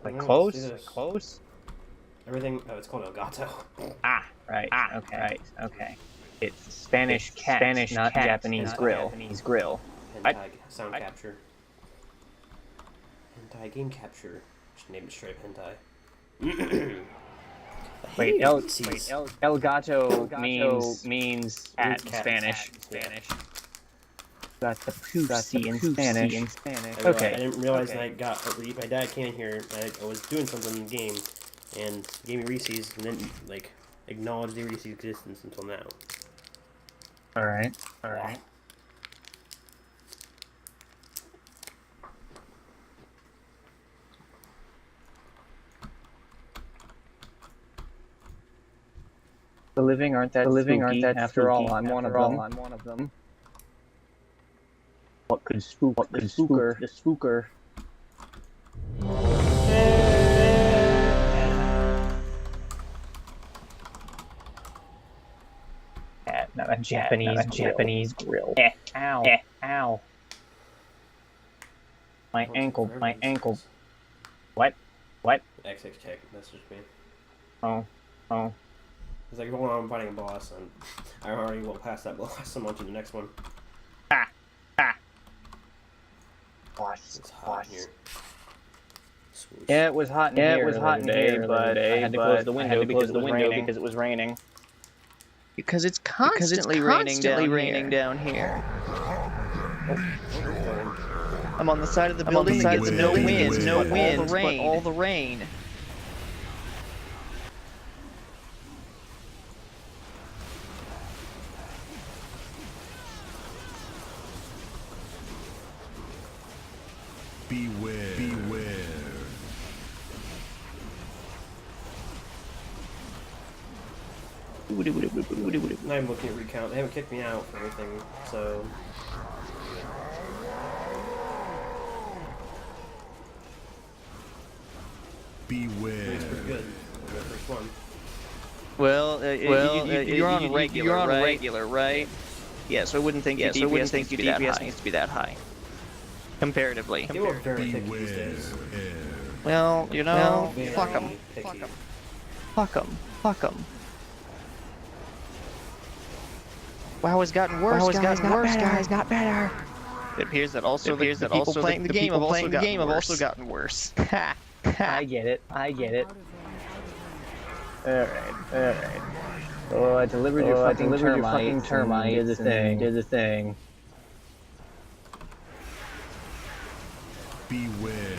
Like close? Close? Everything. Oh, it's called Elgato. Right. Okay. It's Spanish cat, not Japanese grill. Hentai sound capture. Hentai game capture. Just name it straight hentai. Wait, Elgato means cat in Spanish. Got the pussy in Spanish. Okay. I didn't realize that I got. My dad came in here. I was doing something in the game, and gave me Reese's, and then like acknowledged the Reese's existence until now. All right. The living aren't that spooky. After all, I'm one of them. What could spook the spooker? Not a Japanese grill. Ow. My ankle. What? XX check messaged me. Oh. It's like, hold on, I'm fighting a boss, and I already will pass that boss. I'm on to the next one. It's hot here. Swoosh. Yeah, it was hot in here, but I had to close the window because it was raining. Because it's constantly raining down here. I'm on the side of the building that gets no wind, but all the rain. Beware. Not even looking at recount. They haven't kicked me out for anything, so. Beware. It's pretty good. The first one. Well, you're on regular, right? Yeah, so I wouldn't think your DPS needs to be that high. Comparatively. They were very thick these days. Well, fuck them. Wow, it's gotten worse, guys, not better. It appears that the people playing the game have also gotten worse. I get it. Alright. So I delivered your fucking termite. Did the thing. Beware.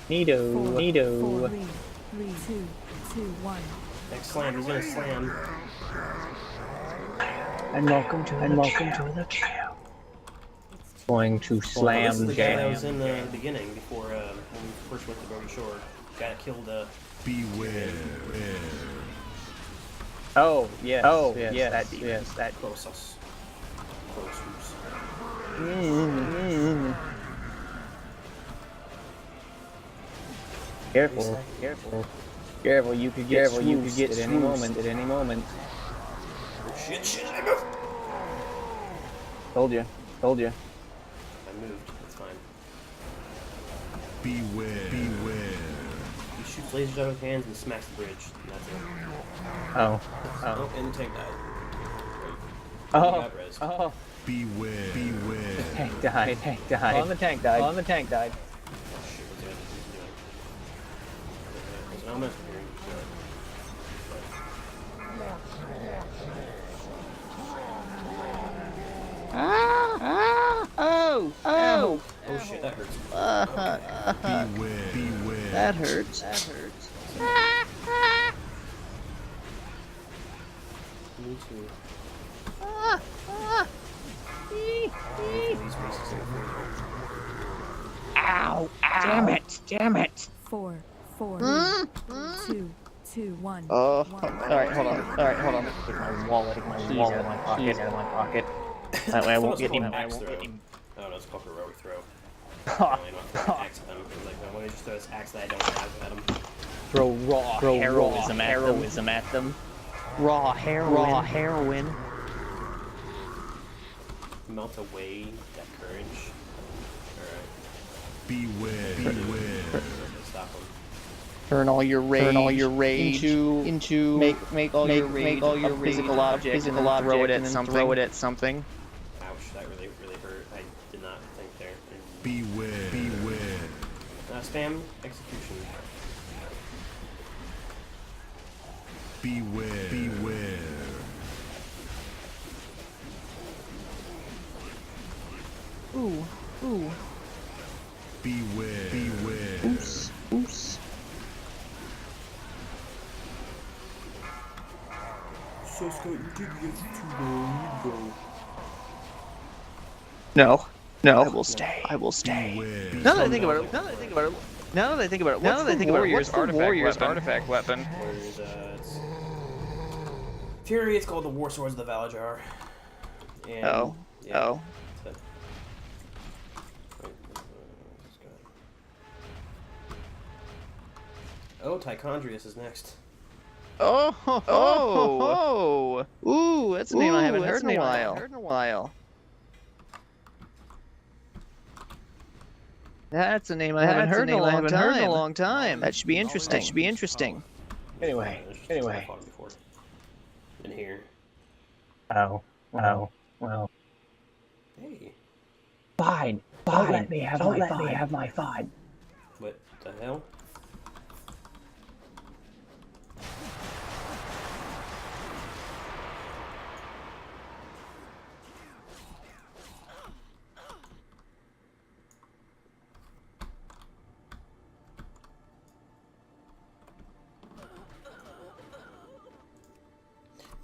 Neato. 4, 3, 2, 1. Next slam, he's gonna slam. And welcome to the camp. Going to slam this is the guy that jam. was in the beginning before when we first went to Brody Shore. Guy that killed Beware. Oh, yes, that Close. Careful. You could get swoosed at any moment. Shit, I moved! Told you. I moved, that's fine. Beware. He shoots lasers out of his hands and smacks the bridge, and that's it. Oh, and the tank died. Oh. Beware. Tank died. On the tank died. Oh, shit, what's doing? There's an element here. Oh shit, that hurts. Beware. That hurts. Me too. Ow! Damn it! 4, 2, 1. All right, hold on. Take my wallet out of my pocket. That way I won't get him. Oh, no, it's called heroic throw. I'm not axe at them. Like, why don't you just throw this axe that I don't have at them? Throw raw heroism at them. Raw heroin. Melt away that courage. Beware. Beware. Stop him. Turn all your rage into make all your rage a physical object and then throw it at something. Ouch, that really hurt. I did not think there. Beware. Beware. Spam execution. Beware. Beware. Ooh. Beware. Beware. Oops. So Scott, you did get too long. No. I will stay. Beware. Now that I think about it, what's the warrior's artifact weapon? It's Fury, it's called the War Swords of the Valajar. And, Oh. that's it. Oh, Tichondrius is next. Oh. Ooh, that's a name I haven't heard in a while. That's a name I haven't heard in a long time. That should be interesting. Anyway. In here. Oh, well. Hey, Fine. Don't let me have my fine. what the hell?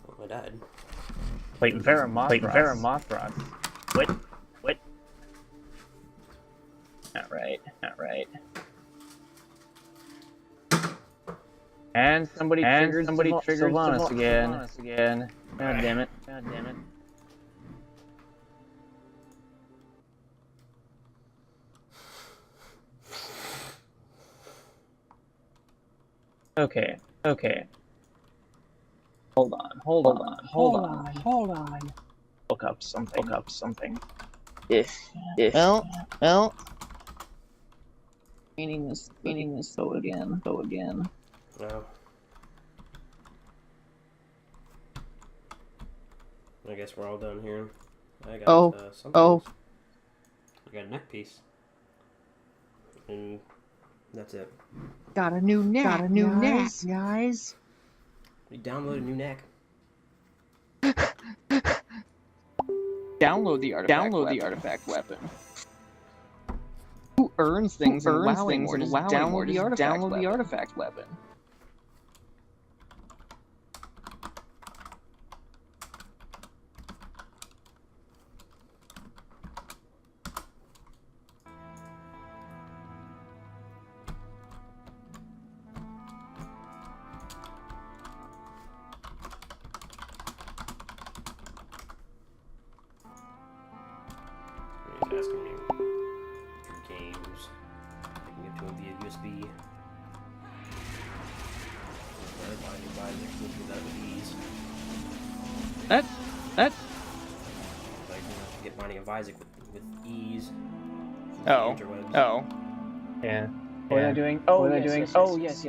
Oh, I died. Wait, Veramothras. What? Not right. And somebody triggered Sylvanas again. God damn it. Okay. Hold on. Look up something. If. Well. Meaning this. Go again. No. I guess we're all done here. I got something. I got a neck piece. And that's it. Got a new neck, guys. We downloaded a new neck. Download the artifact weapon. Who earns things in WoW or just download the artifact weapon? He's asking me for games. I can get to him via USB. That with ease. That. Like, get Binding of Isaac with ease. Oh. Yeah. What am I doing? Yes.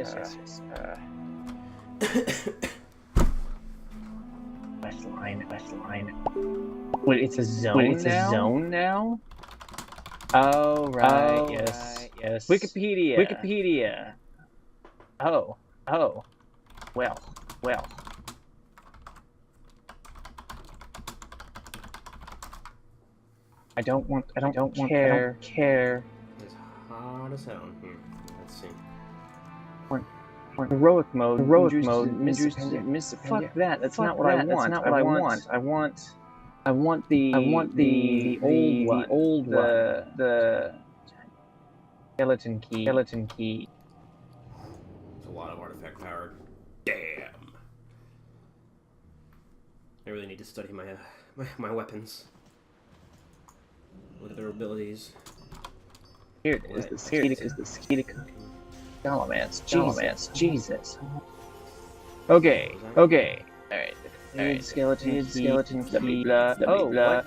West line. Wait, it's a zone now? Oh, right. Yes. Wikipedia. Oh. Well. I don't care. It's hot as hell in here. Let's see. Heroic mode. Fuck that. That's not what I want. I want the old one. The skeleton key. There's a lot of artifact power. Damn. I really need to study my weapons. Look at their abilities. Here it is. The Skeetica. Galamance. Jesus. Okay. Alright. Skeleton key. Blah.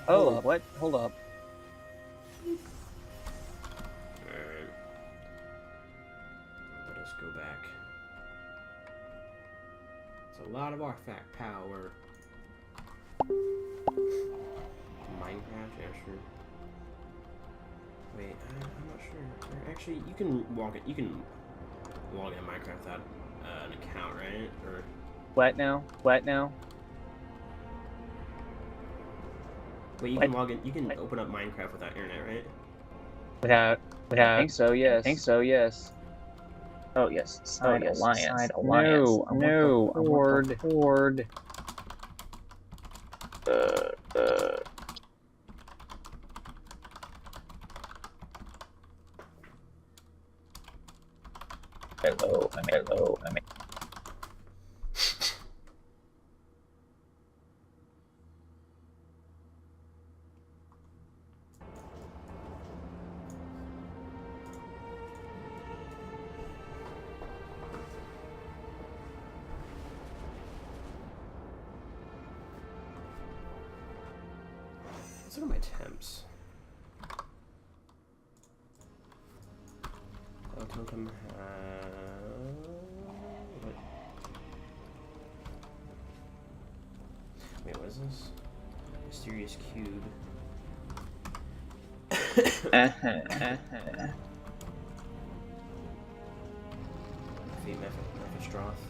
Oh, what? Hold up. a lot of artifact power. Minecraft, yeah, sure. Wait, I'm not sure. Actually, you can log in Minecraft without an account, right? Or What now? What now? wait, you can log in. You can open up Minecraft without internet, right? Without. I think so, yes. I think so, yes. Oh, yes. Side Alliance. Side Alliance. No, I want the Horde. Hello, I mean. Let's look at my temps. Totem what? Wait, what is this? Mysterious cube. Fate Mephistroph.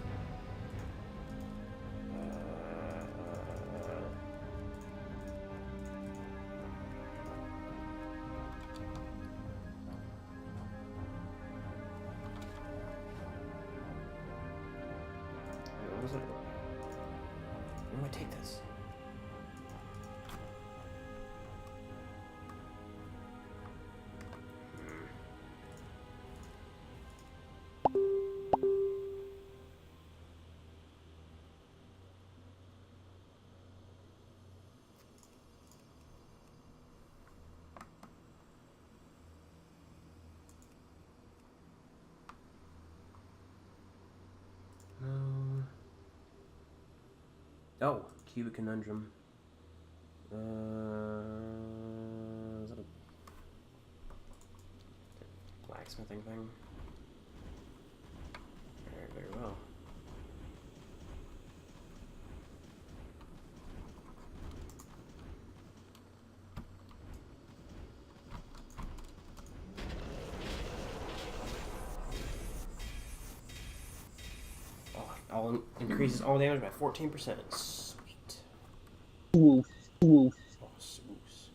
What was it? Where do I take this? No. Oh, cubic conundrum. Is that a blacksmithing thing? Very, very well. All increases all damage by 14%. Sweet. Woof. Woof. Oh, swoops.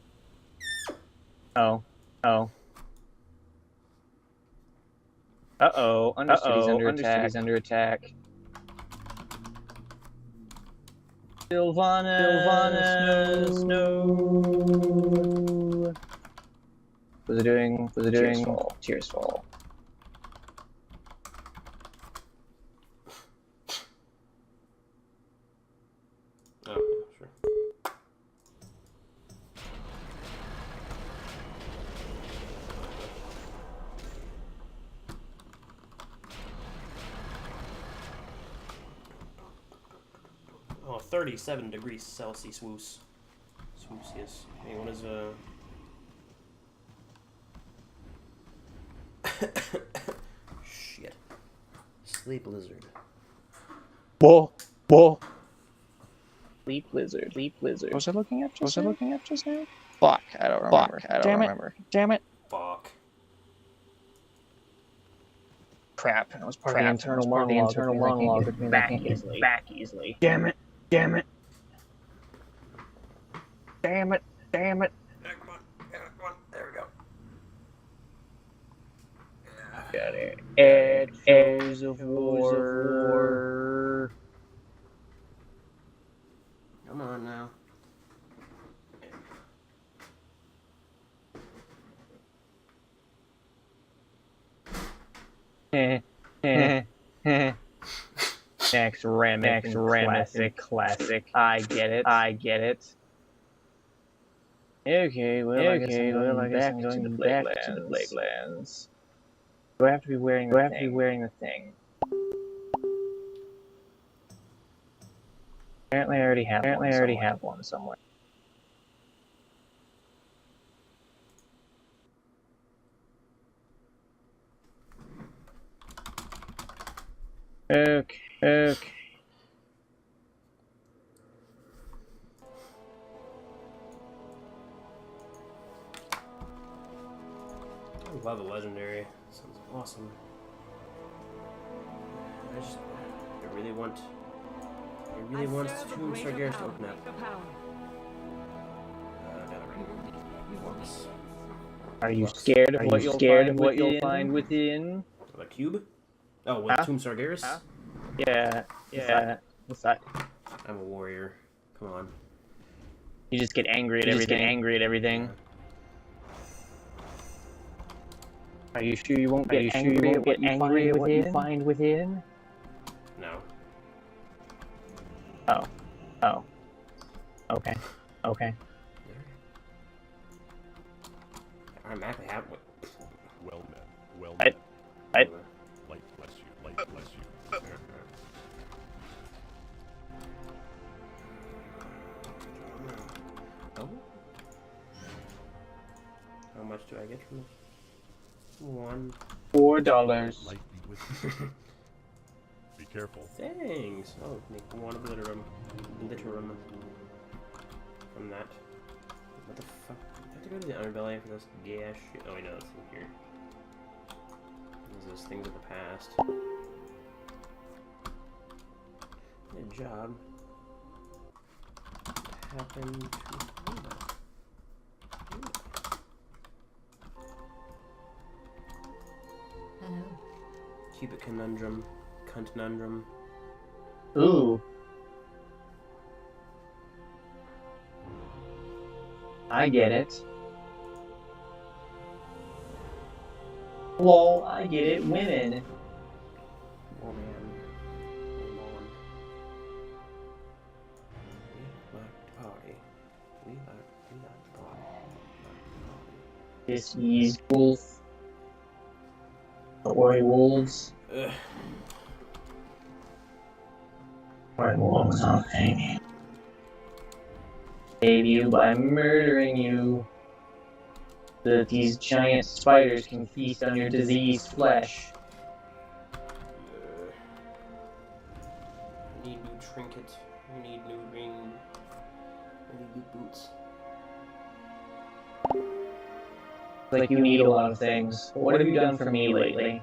Oh. Uh-oh. Undercity's under attack. Sylvanas. No. Was it doing? Tears fall. Oh, sure. Oh, 37 degrees Celsius. Swoos. Swoops, yes. Hey, what is shit. Sleep lizard. Whoa. Sleep lizard. What was I looking at just now? Fuck, I don't remember. Damn it. Fuck. Crap. That was part of the internal monologue. Which means I can't get it back easily. Damn it. Come on. Come on. There we go. Got it. Edges of war. Come on now. Next Rameth classic. I get it. Okay, well, I guess I'm going back to the Plague Lands. Do I have to be wearing the thing? Apparently I already have one somewhere. Okay. Love a legendary. Sounds awesome. I really want Tomb Sargeras to open up. Are you scared of what you'll find within? The cube? Oh, with Tomb Sargeras? Huh? Yeah. What's that? I'm a warrior. Come on. You just get angry at everything. Yeah. Are you sure you won't get angry at what you find within? No. Oh. Okay. I'm actually happy. Well met. Well I- met. I- Light bless you. Light bless you. Oh? How much do I get from this? $4. Light be with you. Be careful. Thanks. Oh, make one obliterum. From that. What the fuck? I have to go to the underbelly for this gay ass shit. Oh, I know it's in here. Those things of the past. Good job. What happened to Luna? Hello. Cupid conundrum. Conundrum. Ooh. I get it. Lol, I get it. Women. Oh man. Hold on. We like to party. We like to party. This yeast wolf. Or wolves. Ugh. Or wolves on thing. Save you by murdering you. So that these giant spiders can feast on your diseased flesh. I need new trinket. I need new ring. I need new boots. Like you need a lot of things. But what have you done for me lately?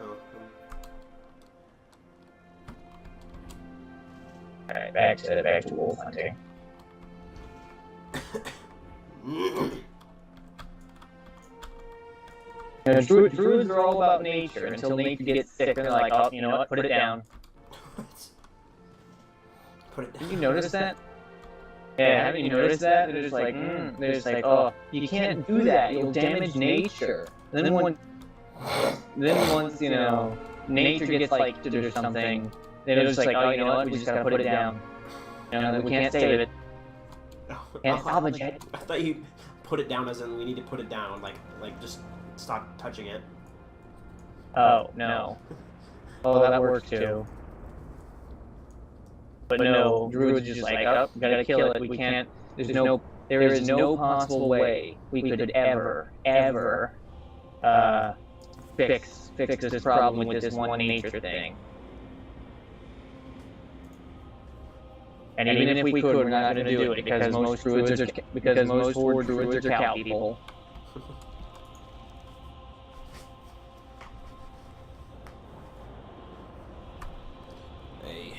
Oh, Alright, back to wolf hunting. You know, druids are all about nature until nature gets sick and they're like, oh, you know what, put it down. Put it down. Have you noticed that? Yeah, haven't you noticed that? They're just like, they're just like, oh, you can't do that, you'll damage nature. And then once, you know, nature gets like to do something, they're just like, oh, you know what, we just gotta put it down. You know, we can't save it. Can't salvage it. I thought you put it down as in we need to put it down, like just stop touching it. Oh, no. Oh, that works too. But no, druids just like, oh, gotta kill it. We can't, there is no possible way we could ever fix this problem with this one nature thing. And even if we could, we're not gonna do it because most horde druids are cow people. Hey.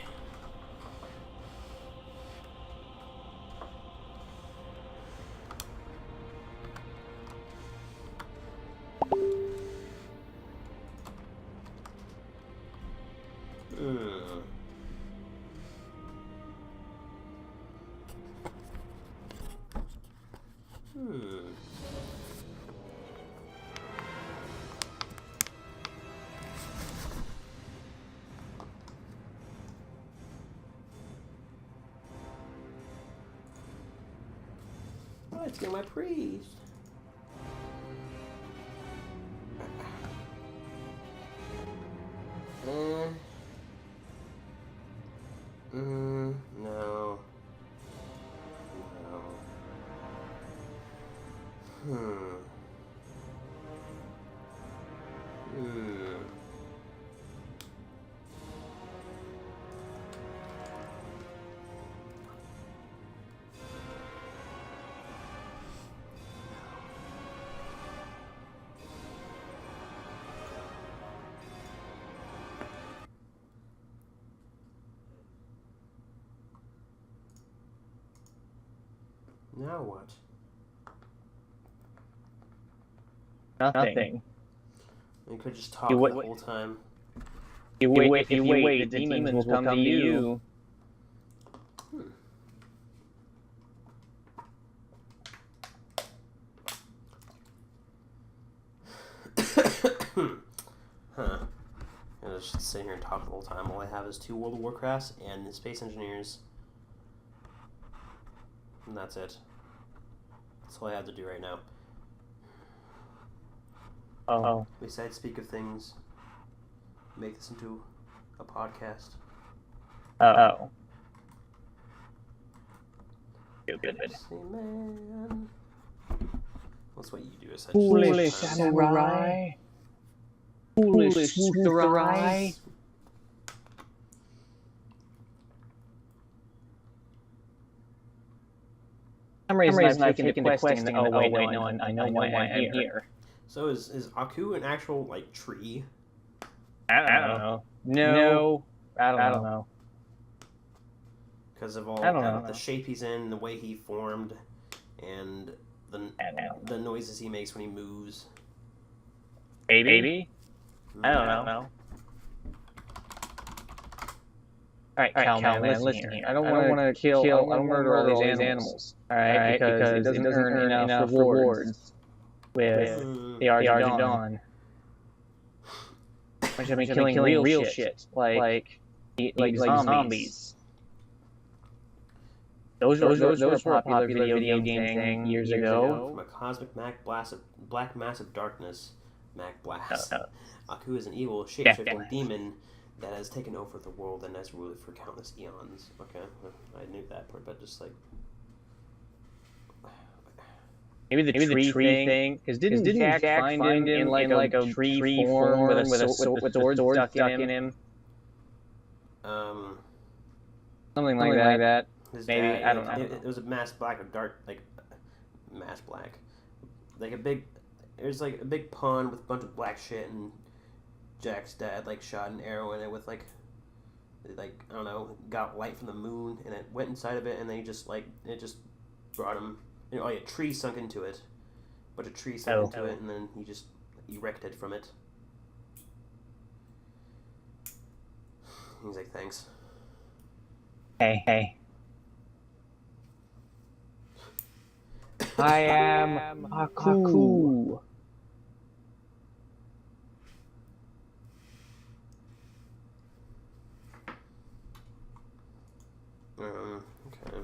Let's get my priest. No. No. Now what? Nothing. You could just talk You the wait- whole time. If you wait, the demons will come to you. Huh. I just sit here and talk the whole time. All I have is 2 World of Warcrafts and the Space Engineers. And that's it. That's all I have to do right now. Oh. Besides speak of things, make this into a podcast. Oh. Good. Say, man. That's what you do essentially. Foolish sometimes. samurai. Foolish samurai. For some reason I've taken to questing. Oh wait, no, I know why I'm here. So is Aku an actual like tree? I don't know. No, I don't know. Because of all I don't know. the shape he's in, the way he formed, and the noises he makes when he moves. Maybe? I don't know. Alright, Cowman, listen here. I don't want to I don't want to murder all these animals. Alright, because it doesn't earn enough rewards with the Argent. I should be killing real shit. Like zombies. Those were a popular video game thing years ago. From a cosmic black mass of darkness, Mac Blast. Aku is an evil, shape-shifting demon that has taken over the world and has ruled for countless eons. Okay, I knew that part, but just like... Maybe the tree thing? Because didn't Jack find him in like a tree form with a sword stuck in him? Something like that. Maybe, I don't know. It was a mass black or dark, like, mass black. Like a big, there's like a big pond with a bunch of black shit, and Jack's dad, like, shot an arrow in it with, like, I don't know, got light from the moon, and it went inside of it, and then he just, like, it just brought him, you know, a tree sunk into it. A bunch of trees sunk into it, and then he just erected from it. He's like, thanks. Hey. I am Aku. Okay.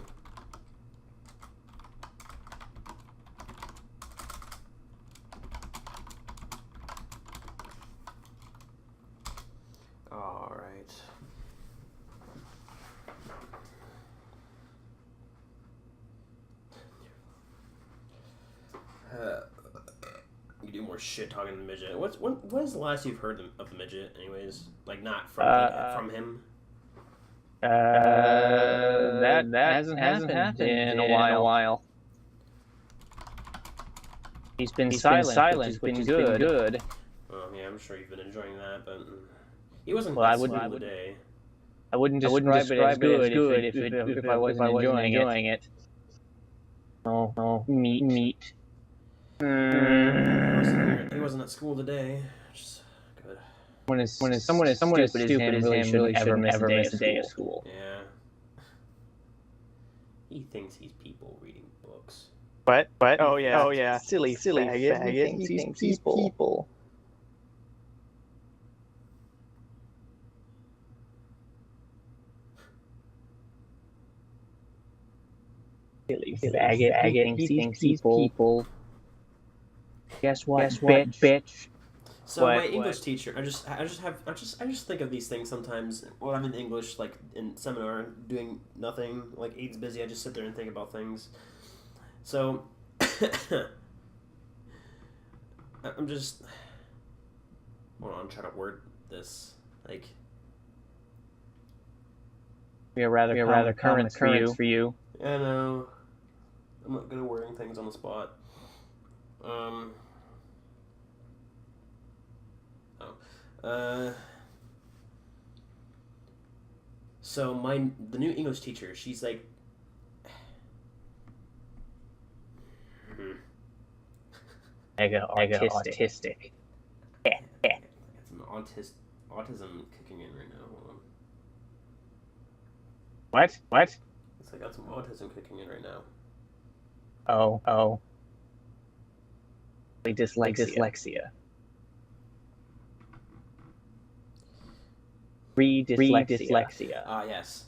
All right. You do more shit talking to the midget. What is the last you've heard of the midget, anyways? Like, not from him? That hasn't happened in a while. He's been silent, which has been good. Oh, yeah, I'm sure you've been enjoying that, but he wasn't Well, the day. I wouldn't describe it as good if I wasn't enjoying it. Oh, meat. He wasn't at school today. Just good. When someone is stupid as him, really shouldn't ever miss a day of school. Yeah. He thinks he's people reading books. What? Oh yeah. Silly faggot. He thinks he's people. Silly faggot. He thinks he's people. Guess what, bitch? So my English teacher, I just think of these things sometimes when I'm in English, like in seminar, doing nothing, like Aiden's busy, I just sit there and think about things. So I'm just, hold on, I'm trying to word this, like. Be a rather current for you. I know. I'm not good at wording things on the spot. So the new English teacher, she's like, autistic. Some autism kicking in right now. Hold on. What? It's like I got some autism kicking in right now. Oh. Dyslexia. Dyslexia. Ah, yes.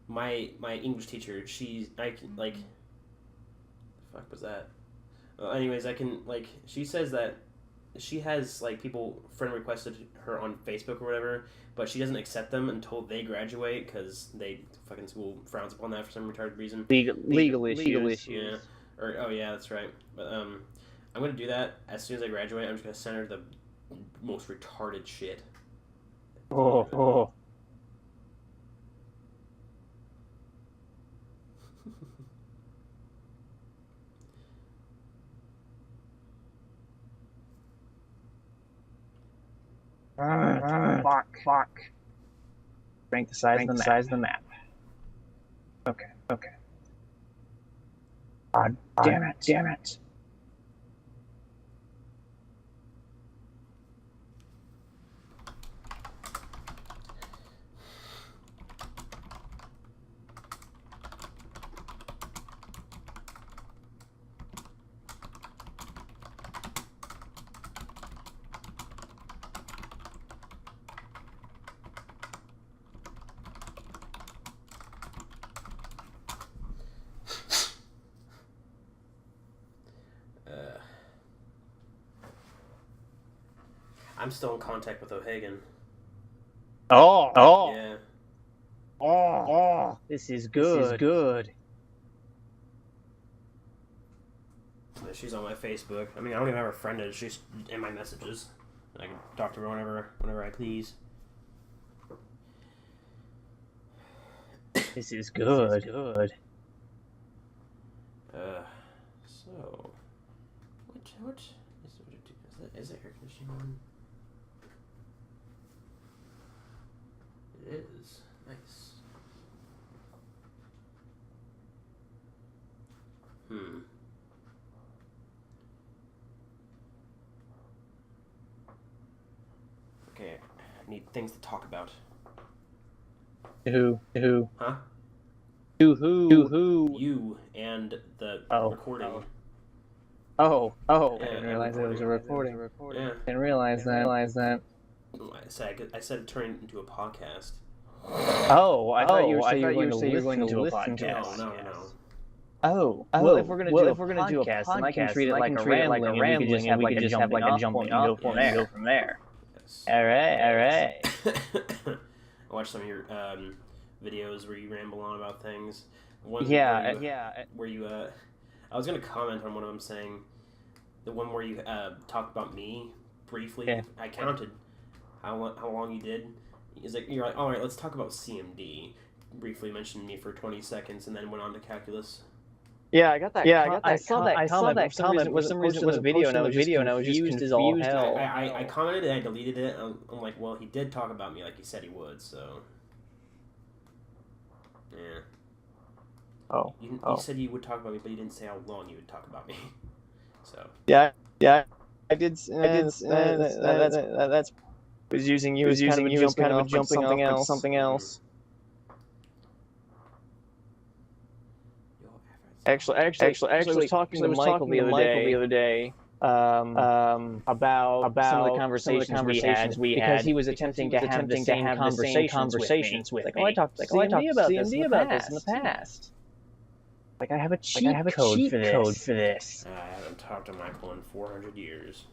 My English teacher, the fuck was that? Anyways, she says that she has, like, people friend requested her on Facebook or whatever, but she doesn't accept them until they graduate, because fucking school frowns upon that for some retarded reason. Legal issues. Yeah. Oh yeah, that's right. But, I'm gonna do that as soon as I graduate. I'm just gonna send her the most retarded shit. Oh. Fuck. Rank the size of the map. Okay. God damn it. I'm still in contact with O'Hagan. Oh. Yeah. Oh. This is good. She's on my Facebook. I mean, I don't even have her friended. She's in my messages. I can talk to her whenever I please. This is good. So, what is it air conditioning on? It is. Nice. Okay, I need things to talk about. Who? Huh? Who? You and the recording. Oh. Yeah, I didn't realize it was a recording. Yeah. Didn't realize that. I said it turned into a podcast. Oh, I thought you were going to listen to a podcast. No. Oh, well, if we're gonna do a podcast, then I can treat it like a rambling, and we can just have like a jumping off point and go from there. Yes. All right. I watched some of your videos where you ramble on about things. Where you I was gonna comment on one of them saying the one where you talked about me briefly. Yeah. I counted how long you did. You're like, all right, let's talk about CMD. Briefly mentioned me for 20 seconds and then went on to calculus. Yeah, I got that. Yeah, I saw that comment. For some reason it was a video, and I was just confused as all hell. I commented and I deleted it. I'm like, well, he did talk about me like he said he would, so yeah. You said you would talk about me, but you didn't say how long you would talk about me. So yeah, I did. That's was using you as kind of jumping off something else. Actually, I was talking to Michael the other day about some of the conversations we had because he was attempting to have the same conversations with me. Like, I talked to CMD about this in the past. Like, I have a cheat code for this. I haven't talked to Michael in 400 years.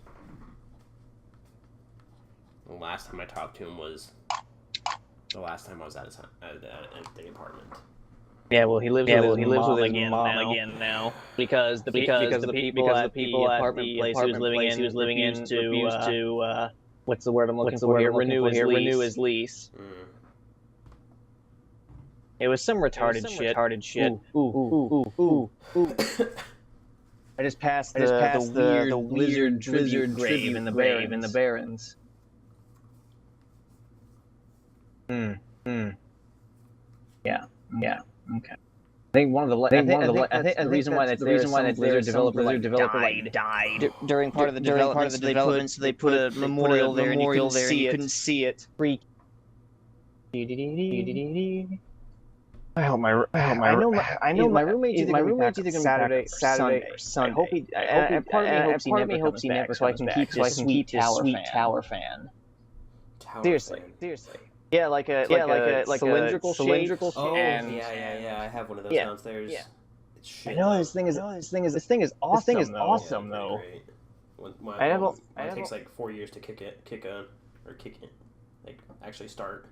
The last time I talked to him was the last time I was at the apartment. Yeah, well, he lives with his mom again now because the people at the apartment place he was living in refused to what's the word I'm looking for here? Renew his lease. It was some retarded shit. Ooh. I just passed the weird lizard grave in the Barrens. Yeah. Okay. I think the reason why that's Blizzard developer died during part of the development. So they put a memorial there, and you couldn't see it. Freak. I know my roommate's either gonna be back Saturday or Sunday. I hope he. Part of me hopes he never so I can keep this sweet tower fan. Seriously. Yeah, like a cylindrical shape. Oh, and yeah. I have one of those Yeah, downstairs. yeah. It's shit. I know though. this thing is awesome though. Mine takes like 4 years to kick it, like actually start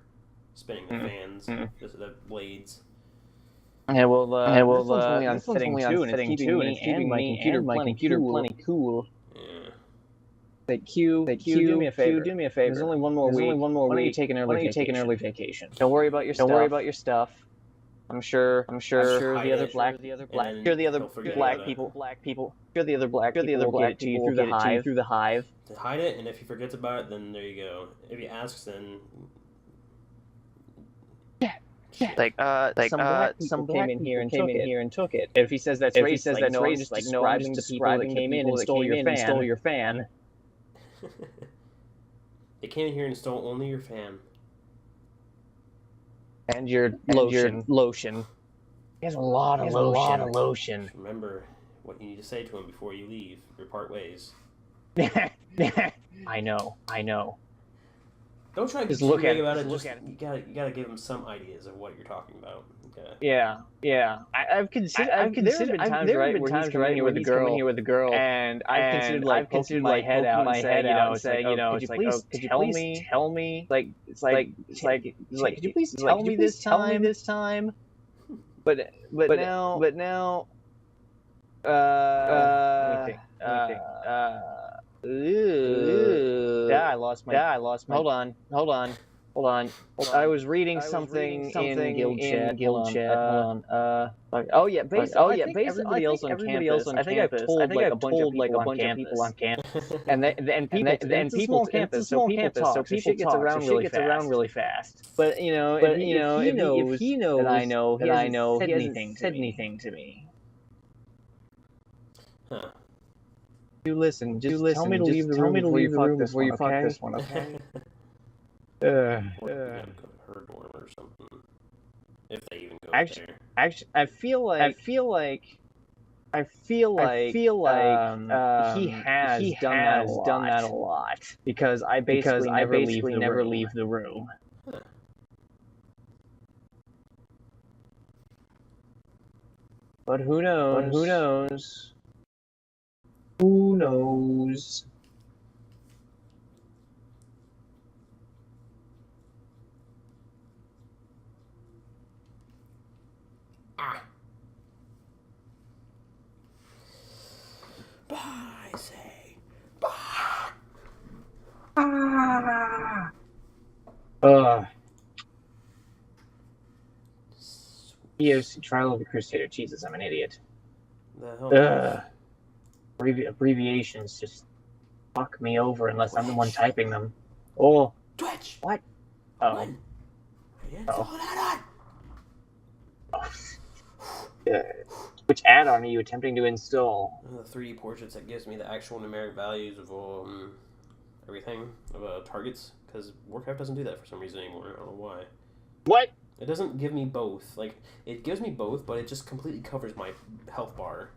spinning the fans, the blades. Yeah, well, this one's only on fitting too, and it's keeping my computer plenty cool. Yeah. Like Q, do me a favor. There's only one more week. Why don't you take an early vacation? Don't worry about your stuff. I'm sure the other black people will get it to you through the hive. To hide it, and if he forgets about it, then there you go. If he asks, then some black people came in here and took it. If he says that's racist, like no, I'm just describing the people that came in and stole your fan. They came in here and stole only your fan. And your lotion. He has a lot of lotion. Just remember what you need to say to him before you leave or part ways. I know. Don't try to Just be look at vague it. about it. Just Just look you gotta give him some ideas of what you're talking about. Okay. Yeah. I've considered. There have been times where he's coming here with a girl, and I've considered poking my head out and saying, could you please tell me? Like, could you please tell me this time? But now. Let me think. I lost my. Hold on. I was reading something in guild chat. Hold on. Basically, everybody else on campus. I think I've told like a bunch of people on campus. and people campus. So people talk. So shit gets around really fast. But if he knows that I know, he hasn't said anything to me. Huh. You listen. Tell me to leave the room before you fuck this one. Okay. Or you gotta go to her dorm or something. If they even go there. Actually, I feel like he has done that a lot because I basically never leave the room. Huh. But who knows? I say. Bah. EOC Trial of the Crusader. Jesus, I'm an idiot. The hell? Abbreviations just fuck me over unless I'm the one typing them. Oh. Twitch. What? Oh. I didn't follow that on. Which add-on are you attempting to install? The 3D portraits that gives me the actual numeric values of everything of targets, because Warcraft doesn't do that for some reason anymore. I don't know why. What? It doesn't give me both. Like, it gives me both, but it just completely covers my health bar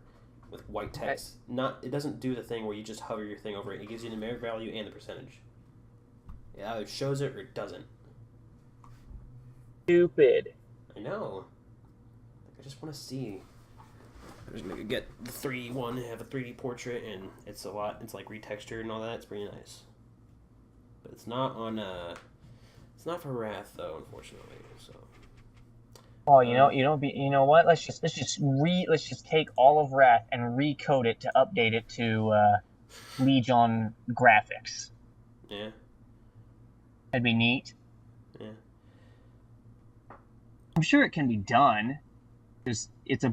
with white text. It doesn't do the thing where you just hover your thing over it. It gives you the numeric value and the percentage. It either shows it or it doesn't. Stupid. I know. I just want to see. I'm just gonna get the 3D one and have a 3D portrait, and it's like retextured and all that. It's pretty nice. But it's not on it's not for Wrath though, unfortunately. So. Oh, you know what? Let's just take all of Wrath and recode it to update it to Legion graphics. Yeah. That'd be neat. Yeah. I'm sure it can be done. It's a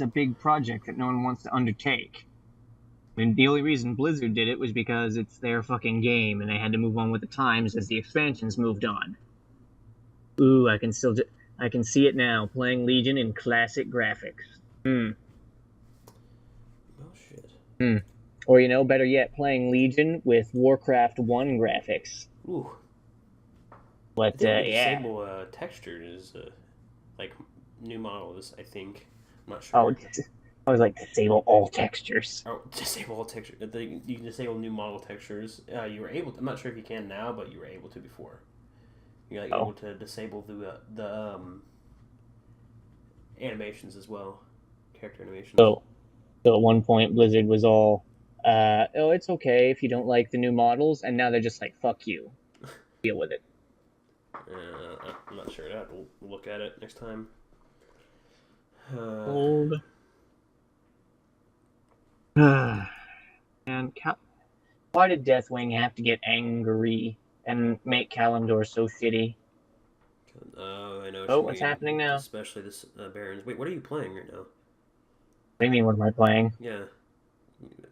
big project that no one wants to undertake. I mean, the only reason Blizzard did it was because it's their fucking game, and they had to move on with the times as the expansions moved on. Ooh, I can still I can see it now, playing Legion in classic graphics. Oh shit. Or, better yet, playing Legion with Warcraft 1 graphics. Ooh. But, I think yeah. disable textures, like new models. I think. I'm not sure. Oh, I was like, disable all textures. Oh, disable all textures. You can disable new model textures. You were able to, I'm not sure if you can now, but you were able to before. You're like able to disable the animations as well, character animations. So at one point, Blizzard was all, it's okay if you don't like the new models, and now they're just like, fuck you. Deal with it. I'm not sure. I have to look at it next time. Old. And why did Deathwing have to get angry and make Kalimdor so shitty? Oh, I know. Oh, what's happening now? Especially this Barons. Wait, what are you playing right now? What do you mean, what am I playing? Yeah.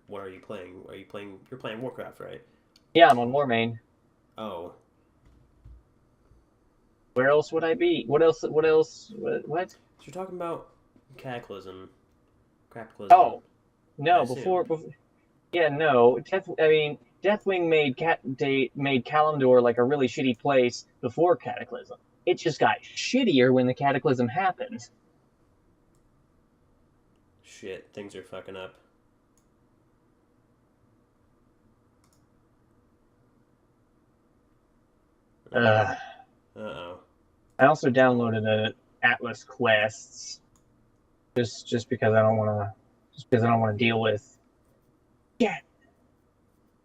What are you playing? You're playing Warcraft, right? Yeah, I'm on Warmane. Oh. Where else would I be? What else? What? So you're talking about Cataclysm. Oh, no, before yeah, no. Deathwing made Kalimdor like a really shitty place before Cataclysm. It just got shittier when the Cataclysm happened. Shit, things are fucking up. Uh-oh. I also downloaded the Atlas Quests just because I don't want to deal with. Yeah.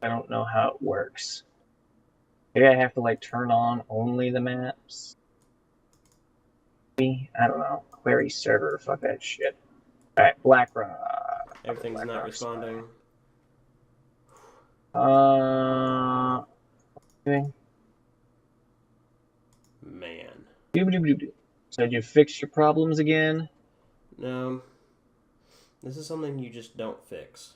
I don't know how it works. Maybe I have to like turn on only the maps. I don't know. Query server. Fuck that shit. All right, Blackrock. Everything's Black not Rock responding. Okay. Man. So did you fix your problems again? No. This is something you just don't fix.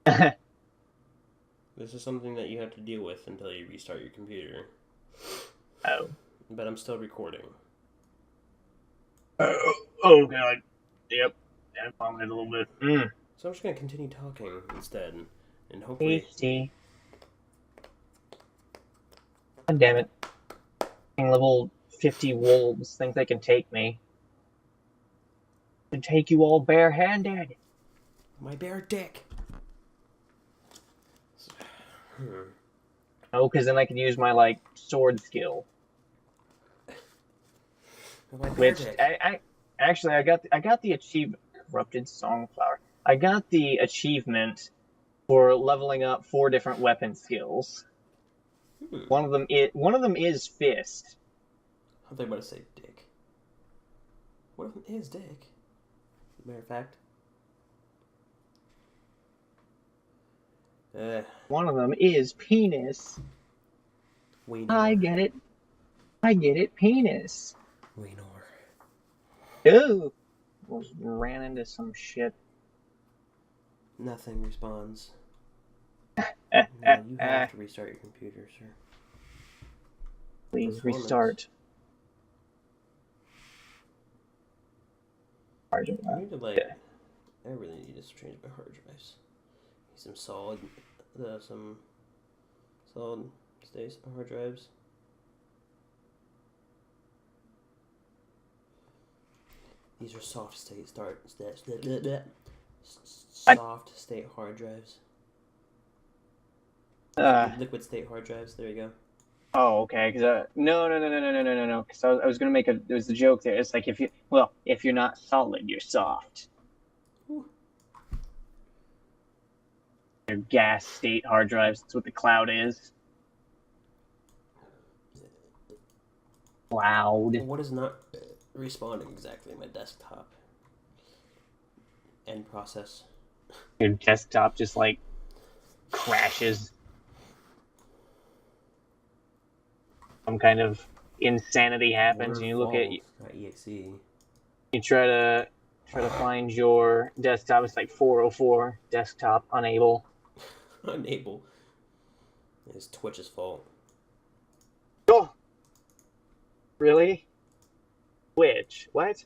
This is something that you have to deal with until you restart your computer. Oh. But I'm still recording. Oh god. Yep. I vomited a little bit. So I'm just gonna continue talking instead, and hopefully. Tasty. God damn it. Level 50 wolves think they can take me. They take you all barehanded. My bare dick. Oh, because then I can use my like sword skill. Which I got the achievement. Corrupted Songflower. I got the achievement for leveling up 4 different weapon skills. One of them is fist. I thought about to say dick. One of them is dick. Matter of fact. One of them is penis. Weenor. I get it, penis. Weenor. Ooh. Almost ran into some shit. Nothing responds. No, you have to restart your computer, sir. Please restart. I need to I really need to change my hard drives. Need some solid state hard drives. These are soft state soft state hard drives. Liquid state hard drives. There you go. Oh, okay. Because no. Because I was gonna make there was a joke there. It's like if you're not solid, you're soft. Ooh. They're gas state hard drives. That's what the cloud is. Cloud. What is not responding exactly? My desktop. End process. Your desktop just like crashes. Some kind of insanity happens, and you look at .exe. you try to find your desktop. It's like 404 desktop unable. Unable. It's Twitch's fault. Oh, really? Twitch? What?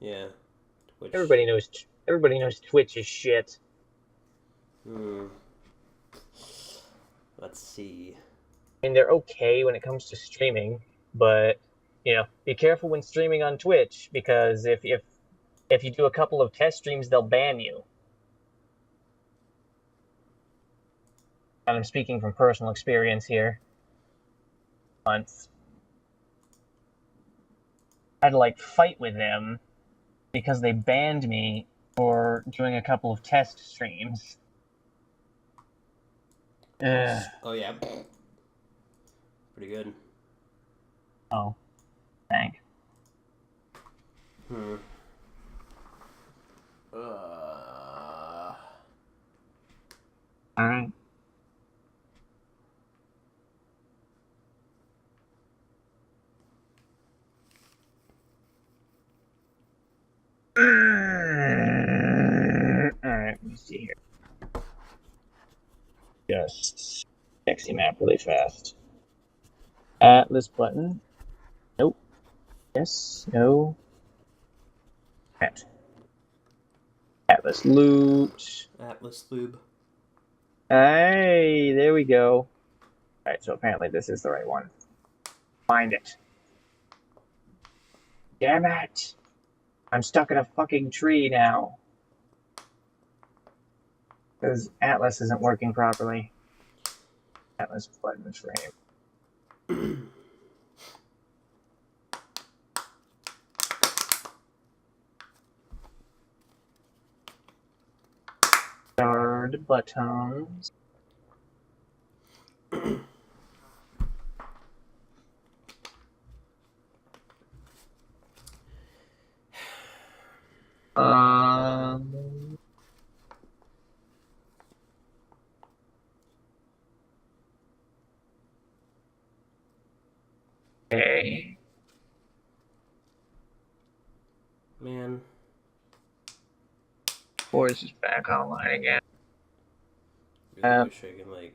Yeah. Twitch. Everybody knows Twitch is shit. Let's see. I mean, they're okay when it comes to streaming, but be careful when streaming on Twitch, because if you do a couple of test streams, they'll ban you. And I'm speaking from personal experience here. Once I had to fight with them because they banned me for doing a couple of test streams. Oh yeah. Pretty good. Oh, thank. All right. Alright, let me see here. Just sexy map really fast. Atlas button. Nope. Yes, no. Atlas loot. Atlas lube. Hey, there we go. Alright, so apparently this is the right one. Find it. Damn it! I'm stuck in a fucking tree now. Because Atlas isn't working properly. Atlas button frame. Guard buttons. Okay. Man. Force is back online again. I wish I could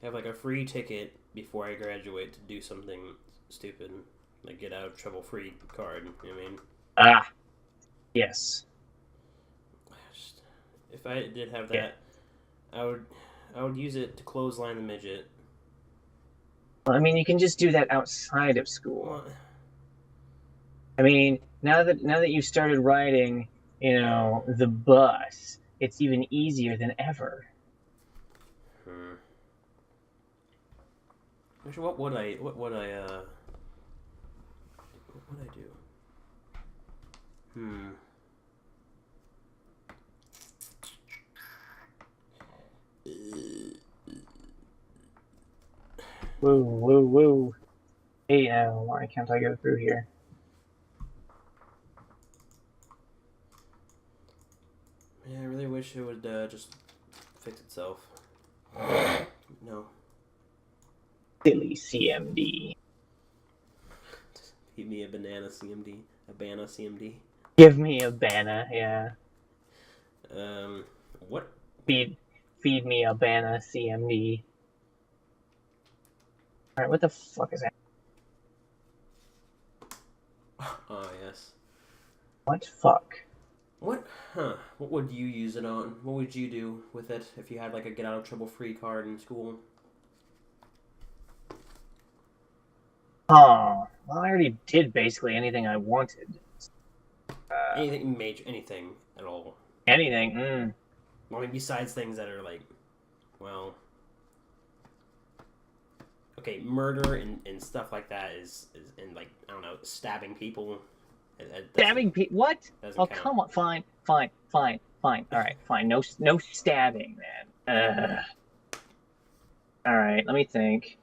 have a free ticket before I graduate to do something stupid, like get out of trouble free card. You know what I mean? Ah, yes. If I did have that, I would use it to clothesline the midget. Well, I mean, you can just do that outside of school. Well, I mean, now that you started riding, the bus, it's even easier than ever. Actually, what would I do? Woo, woo, woo. Hey, why can't I go through here? Man, I really wish it would just fix itself. No. Silly CMD. Give me a banana CMD. A banana CMD. Give me a banana, yeah. What? Feed me a banana CMD. Alright, what the fuck is that? Oh, yes. What fuck? What? Huh. What would you use it on? What would you do with it if you had a get out of trouble free card in school? Oh, well, I already did basically anything I wanted. Anything major, anything at all. Anything, Well, I mean, besides things that are okay, murder and stuff like that is and I don't know, stabbing people. Stabbing people? What? Oh, count. come on. Fine. All right, fine. No stabbing, man. All right, let me think.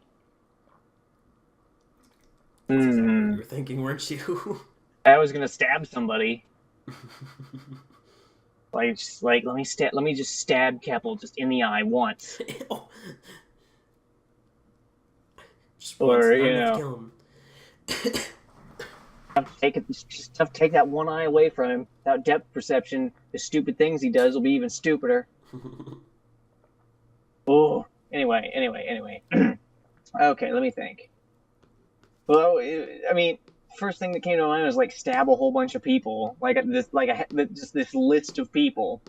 That's exactly what you were thinking, weren't you? I was gonna stab somebody. Let me just stab Keppel just in the eye once. Just once, Or not enough to kill him. Just take that one eye away from him. Without depth perception, the stupid things he does will be even stupider. Oh, anyway. Okay, let me think. Well, I mean, first thing that came to mind was like stab a whole bunch of people, just this list of people,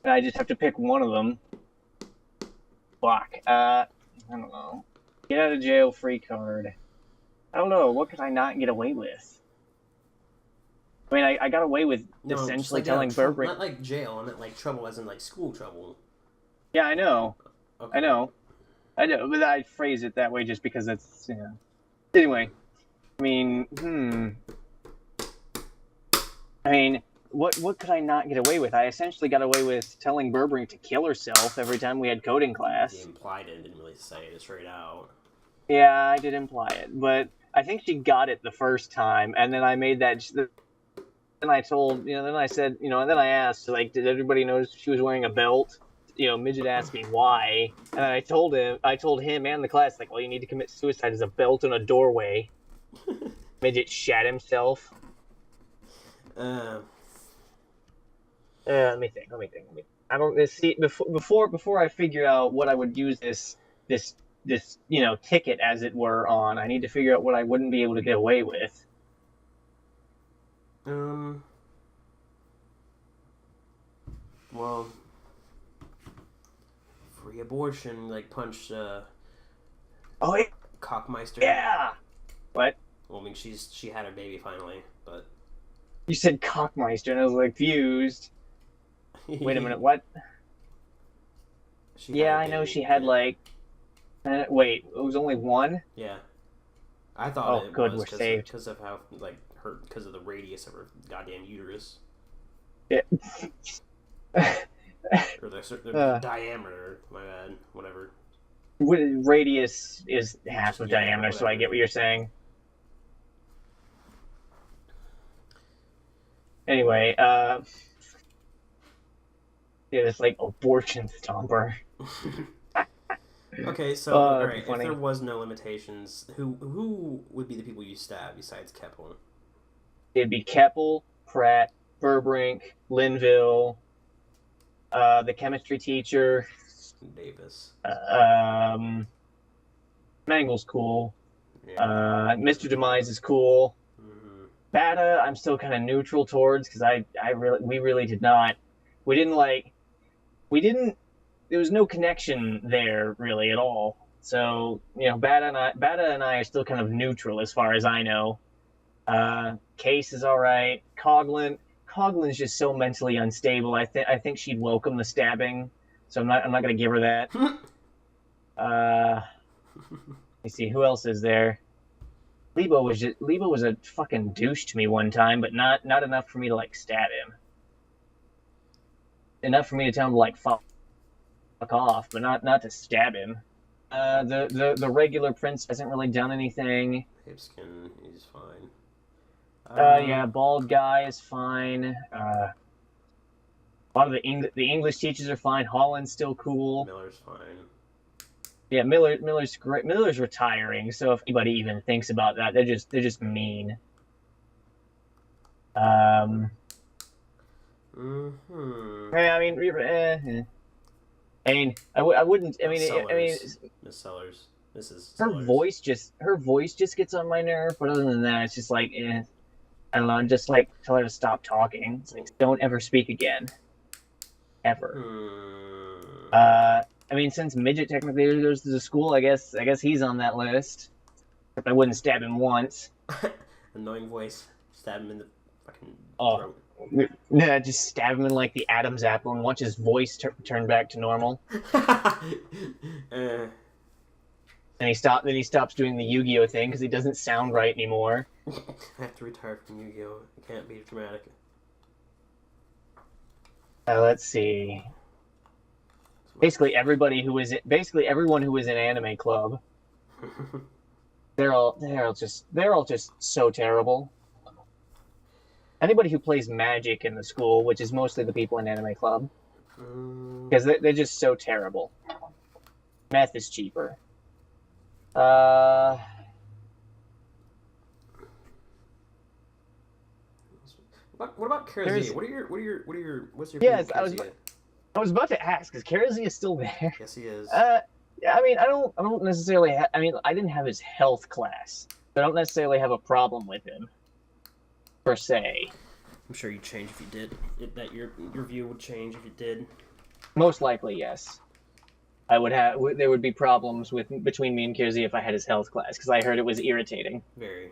and I just have to pick one of them. Fuck. I don't know. Get out of jail free card. I don't know. What could I not get away with? I mean, I got away with essentially telling Burberry. Not like jail. I meant like trouble, as in like school trouble. Yeah, I know. Okay. I know, but I phrase it that way just because it's, Anyway, I mean, what could I not get away with? I essentially got away with telling Burberry to kill herself every time we had coding class. You implied it, didn't really say it straight out. Yeah, I did imply it, but I think she got it the first time, and then I made that. Then I told, then I said, and then I asked, like, did everybody notice she was wearing a belt? Midget asked me why, and then I told him and the class, like, well, you need to commit suicide as a belt in a doorway. Midget shat himself. Let me think. I don't see before I figure out what I would use this ticket, as it were, on. I need to figure out what I wouldn't be able to get away with. Well, free abortion, like punch. Oh, yeah. Cockmeister. Yeah. What? Well, I mean, she had her baby finally, but. You said Cockmeister, and I was like, fused. Wait a minute, what? I know she had like. Wait, it was only one? Yeah. I thought it good, was we're saved. because of how, like, because of the radius of her goddamn uterus. Yeah. Or the diameter, my bad, whatever. Radius is half of diameter, whatever. so I get what you're saying. Anyway, it's like abortion stomper. Okay, so alright, if there was no limitations, who would be the people you stab besides Keppel? It'd be Keppel, Pratt, Burbrink, Linville, the chemistry teacher, Davis. Mangle's cool. Yeah. Mr. Demise is cool. Mm-hmm. Bata, I'm still kind of neutral towards, because we really did not. There was no connection there really at all. So, Bata and I are still kind of neutral as far as I know. Case is all right. Coglin's just so mentally unstable. I think she'd welcome the stabbing, so I'm not going to give her that. Let me see, who else is there? Lebo was a fucking douche to me one time, but not enough for me to like stab him. Enough for me to tell him to like fuck off, but not to stab him. The regular prince hasn't really done anything. Hipskin, he's fine. Yeah, bald guy is fine. A lot of the English teachers are fine. Holland's still cool. Miller's fine. Yeah, Miller's great. Miller's retiring, so if anybody even thinks about that, they're just mean. Mm-hmm. I wouldn't. Miss Sellers. Mrs. Her Sellers. voice just gets on my nerve. But other than that, it's just like, I don't know. Just like tell her to stop talking. It's like, don't ever speak again, ever. Since Midget technically goes to the school, I guess he's on that list. If I wouldn't stab him once. Annoying voice. Stab him in the fucking throat. Yeah, just stab him in like the Adam's apple and watch his voice turn back to normal. And he stops doing the Yu-Gi-Oh thing because he doesn't sound right anymore. I have to retire from Yu-Gi-Oh. It can't be dramatic. Let's see. Basically everyone who was in Anime Club. They're all just so terrible. Anybody who plays Magic in the school, which is mostly the people in Anime Club, because they're just so terrible. Meth is cheaper. What about Karazia? What's your Yes, opinion of Karazia? I was about to ask, is Karazia still there? Yes, he is. I don't necessarily I didn't have his health class, I don't necessarily have a problem with him, per se. I'm sure you'd change if you did. That your view would change if you did. Most likely, yes. There would be problems between me and Kierzy if I had his health class, because I heard it was irritating. Very.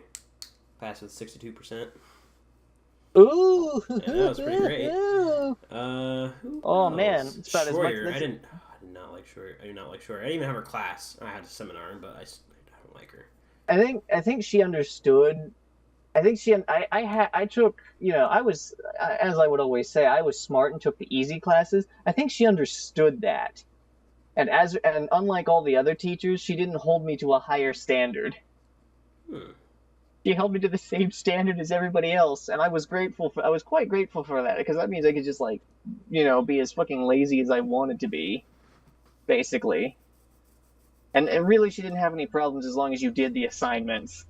Passed with 62%. Ooh! Yeah, that was pretty great. Oh man, it's about Schroyer. as much. I did not like Schroyer. I do not like Schroyer. I didn't even have her class. I had a seminar, but I don't like her. I think she understood. I took, I was, as I would always say, I was smart and took the easy classes. I think she understood that. And unlike all the other teachers, she didn't hold me to a higher standard. She held me to the same standard as everybody else, and I was quite grateful for that, because that means I could just, be as fucking lazy as I wanted to be, basically. And really, she didn't have any problems as long as you did the assignments.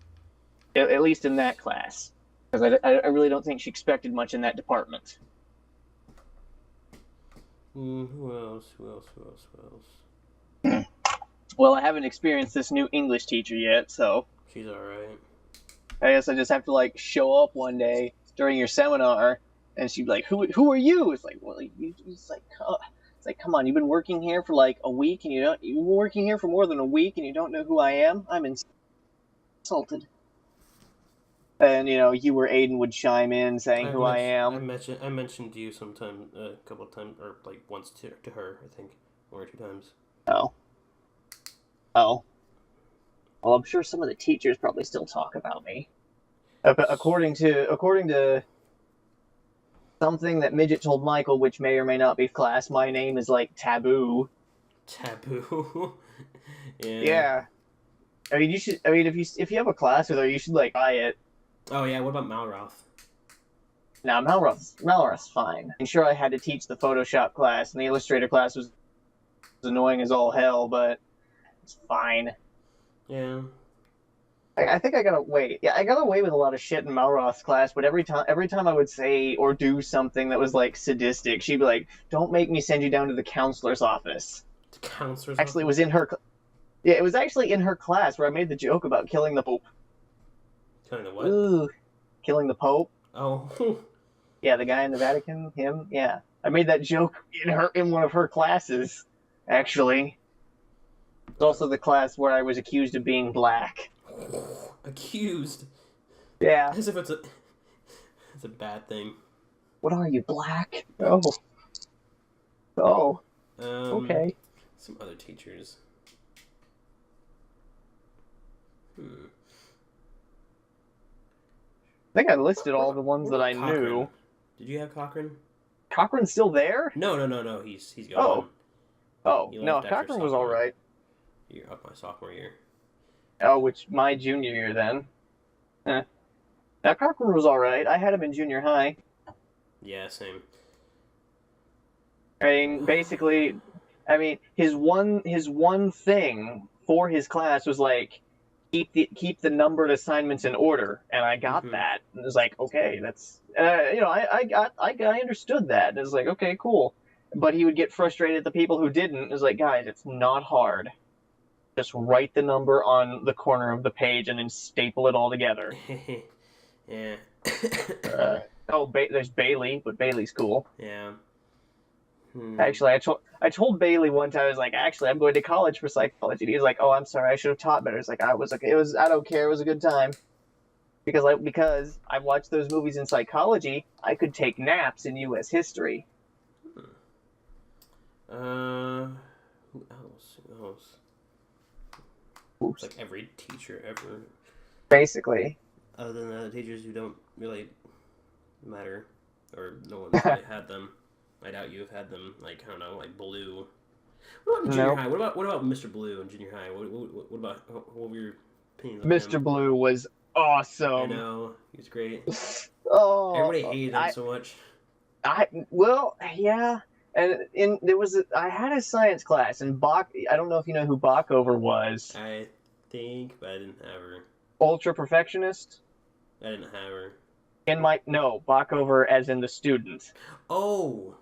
At least in that class. Because I really don't think she expected much in that department. Who else? Well, I haven't experienced this new English teacher yet, so She's alright. I guess I just have to, show up one day during your seminar, and she'd be like, who are you? It's like, well, it's like, come on, you've been working here for, a week, and you've been working here for more than a week, and you don't know who I am? I'm insulted. And, you or Aiden would chime in saying who I am. I mentioned you sometime, a couple of times, or once to her, I think. 1 or 2 times. Oh. Well, I'm sure some of the teachers probably still talk about me. According to something that Midget told Michael, which may or may not be class, my name is, taboo. Taboo? Yeah. Yeah. I mean, if you have a class with her, you should, buy it. Oh yeah, what about Malroth? Now, Malroth's fine. I'm sure I had to teach the Photoshop class, and the Illustrator class was annoying as all hell, but it's fine. Yeah. I think I got away. Yeah, I got away with a lot of shit in Malroth's class, but every time I would say or do something that was, sadistic, she'd be like, don't make me send you down to the counselor's office. The counselor's Actually, office? it was in her... Yeah, it was actually in her class where I made the joke about killing the Pope. Killing the what? Ooh, killing the Pope. Oh. Yeah, the guy in the Vatican, him. Yeah, I made that joke in one of her classes. Actually, it's also the class where I was accused of being black. Accused? Yeah. As if it's a bad thing. What are you, black? Oh. Oh. Okay. Some other teachers. I think I listed all the ones that I knew. Did you have Cochran? Cochran's still there? No. He's gone. Oh, He no, left after Cochran was sophomore. alright. You're up my sophomore year. Oh, my junior year then. Now, Cochran was alright. I had him in junior high. Yeah, same. I mean, basically, his one thing for his class was keep the numbered assignments in order, and I got that. And it was like, okay, that's I understood that. And it was like, okay, cool. But he would get frustrated at the people who didn't. It was like, guys, it's not hard. Just write the number on the corner of the page and then staple it all together. Yeah. There's Bailey, but Bailey's cool. Yeah. Actually, I told Bailey one time, I was like, actually, I'm going to college for psychology. And he was like, oh, I'm sorry, I should have taught better. It's like, I don't care, it was a good time. Because I watched those movies in psychology, I could take naps in U.S. history. Who else? It's like every teacher ever. Basically. Other than the teachers who don't really matter, or no one really had them. I doubt you have had them, I don't know, Blue. What about junior high? What about Mr. Blue in junior high? What were your opinions on Mr. him? Blue was awesome. I know, he was great. Oh, Everybody hated him so much. Yeah. And I had a science class, and I don't know if you know who Backover was. I think, but I didn't have her. Ultra perfectionist? I didn't have her. Backover as in the student. Oh!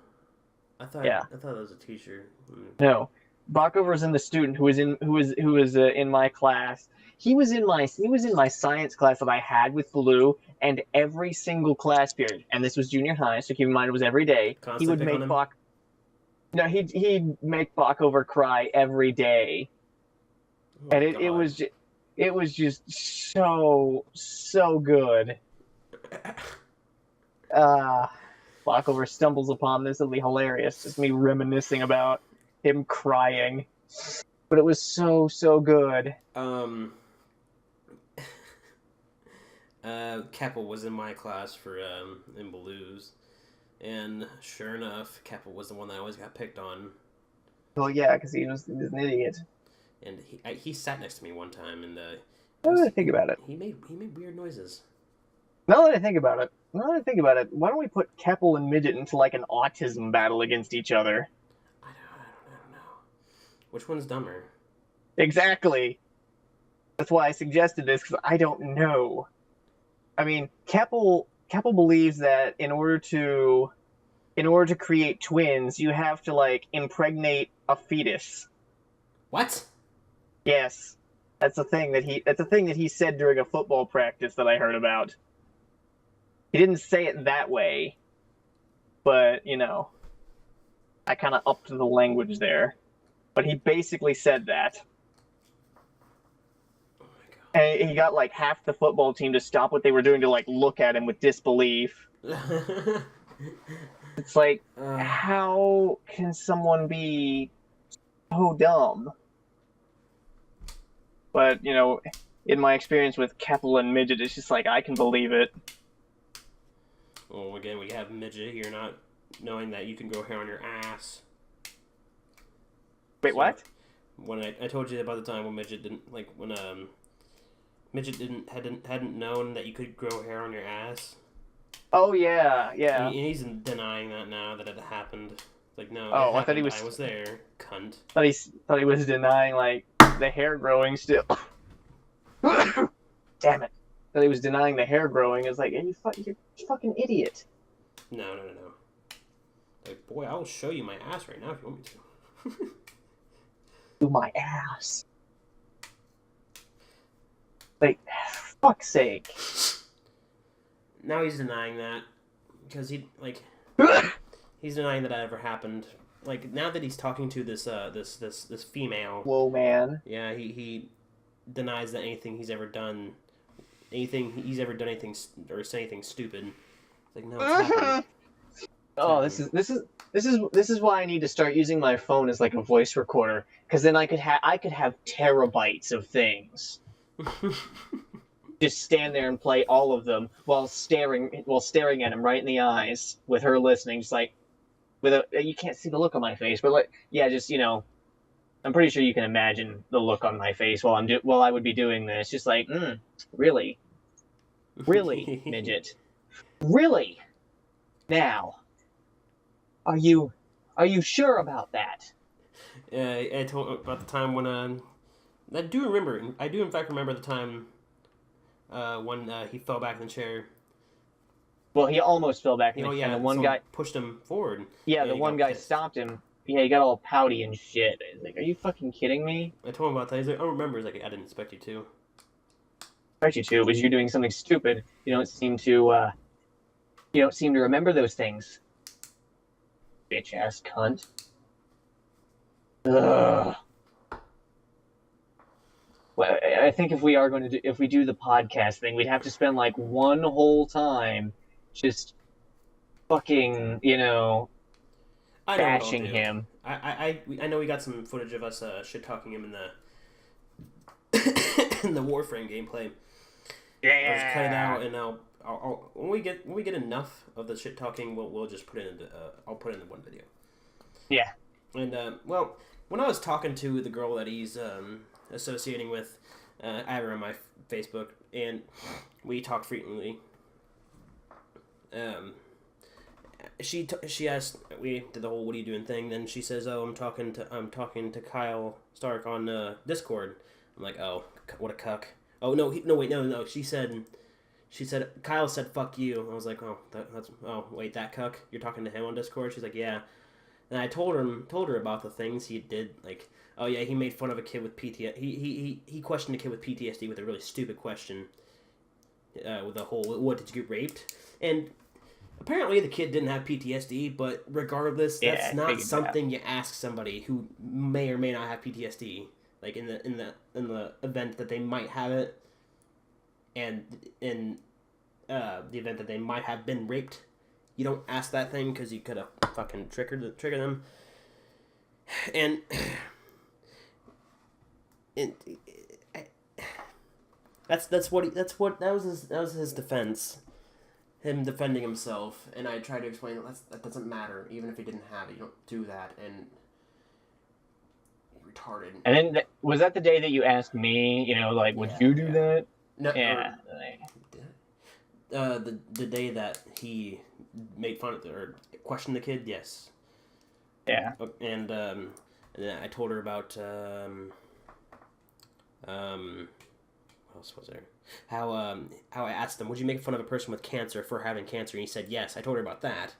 I thought it was a teacher. No. Bockover's in the student who was in my class. He was in my science class that I had with Blue, and every single class period, and this was junior high, so keep in mind it was every day. Constant He would pick on make him? Bach. No, he'd make Bockover cry every day, Oh my and it was just so good. Bockover stumbles upon this. It'll be hilarious. Just me reminiscing about him crying. But it was so good. Keppel was in my class for in Blues, and sure enough, Keppel was the one that always got picked on. Well, yeah, because he was an idiot. And he sat next to me one time, and Now that I think about it. he made weird noises. Now that I think about it, why don't we put Keppel and Midget into like an autism battle against each other? I don't know. Which one's dumber? Exactly. That's why I suggested this, because I don't know. I mean, Keppel believes that in order to create twins, you have to like impregnate a fetus. What? Yes, that's a thing that he said during a football practice that I heard about. He didn't say it that way, but I kind of upped the language there. But he basically said that. Oh my god. And he got like half the football team to stop what they were doing to like look at him with disbelief. It's like, how can someone be so dumb? But, in my experience with Keppel and Midget, it's just like, I can believe it. Well, again, we have Midget here not knowing that you can grow hair on your ass. Wait, what? When I told you about the time when Midget didn't, Midget hadn't known that you could grow hair on your ass. Oh, yeah. And he's denying that now that it happened. Like, no, Oh, it I thought he happened. was- I was there, cunt. Thought he was denying, like, the hair growing still. Damn it. Thought he was denying the hair growing. It's like, you're a fucking idiot. No. Like, boy, I'll show you my ass right now if you want me to. Do my ass. Like, fuck's sake. Now he's denying that because he's denying that ever happened. Like, now that he's talking to this female. Whoa, man. Yeah, he denies that anything he's ever done anything or say anything stupid. It's like, no, it's happened. Oh, this is why I need to start using my phone as like a voice recorder, because then I could have terabytes of things. Just stand there and play all of them while staring at him right in the eyes with her listening, just like you can't see the look on my face, but like, yeah, just I'm pretty sure you can imagine the look on my face while I would be doing this, just like, really, Midget, really, now, are you sure about that? I told about the time when I do in fact remember the time when he fell back in the chair. Well, he almost fell back in the chair. Yeah, The one guy pushed him forward. Yeah, the he one got guy pissed. stopped him. Yeah, he got all pouty and shit. He's like, are you fucking kidding me? I told him about that. He's like, I don't remember. He's like, I didn't expect you to. Expect you to. It was you doing something stupid. You don't seem to remember those things. Bitch ass cunt. Ugh. Well, I think if we do the podcast thing, we'd have to spend like one whole time just fucking, I know what I'll bashing do. him. I know we got some footage of us shit talking him in the in the Warframe gameplay. Yeah. I'll just cut it out, and I'll when we get enough of the shit talking, we'll just put it into I'll put it into one video. Yeah. And well, when I was talking to the girl that he's associating with, I have her on my Facebook, and we talk frequently. She asked, we did the whole "what are you doing" thing. Then she says, "Oh, I'm talking to Kyle Stark on Discord." I'm like, "Oh, what a cuck." Oh no, no. She said Kyle said "fuck you." I was like, "Oh, that's wait, that cuck? You're talking to him on Discord?" She's like, "Yeah." And I told her about the things he did, like, oh yeah, he made fun of a kid with PTSD. He questioned a kid with PTSD with a really stupid question, with the whole, what, did you get raped? And apparently the kid didn't have PTSD, but regardless, that's not something you ask somebody who may or may not have PTSD. Like in the event that they might have it, and in the event that they might have been raped, you don't ask that thing because you could have fucking trigger them. And that was his defense. Him defending himself, and I tried to explain that doesn't matter. Even if he didn't have it, you don't do that. And retarded. And then was that the day that you asked me? Like, would you do that? No. Yeah. The day that he made fun of or questioned the kid, yes. Yeah. And then I told her about what else was there? How I asked him, would you make fun of a person with cancer for having cancer? And he said yes. I told her about that.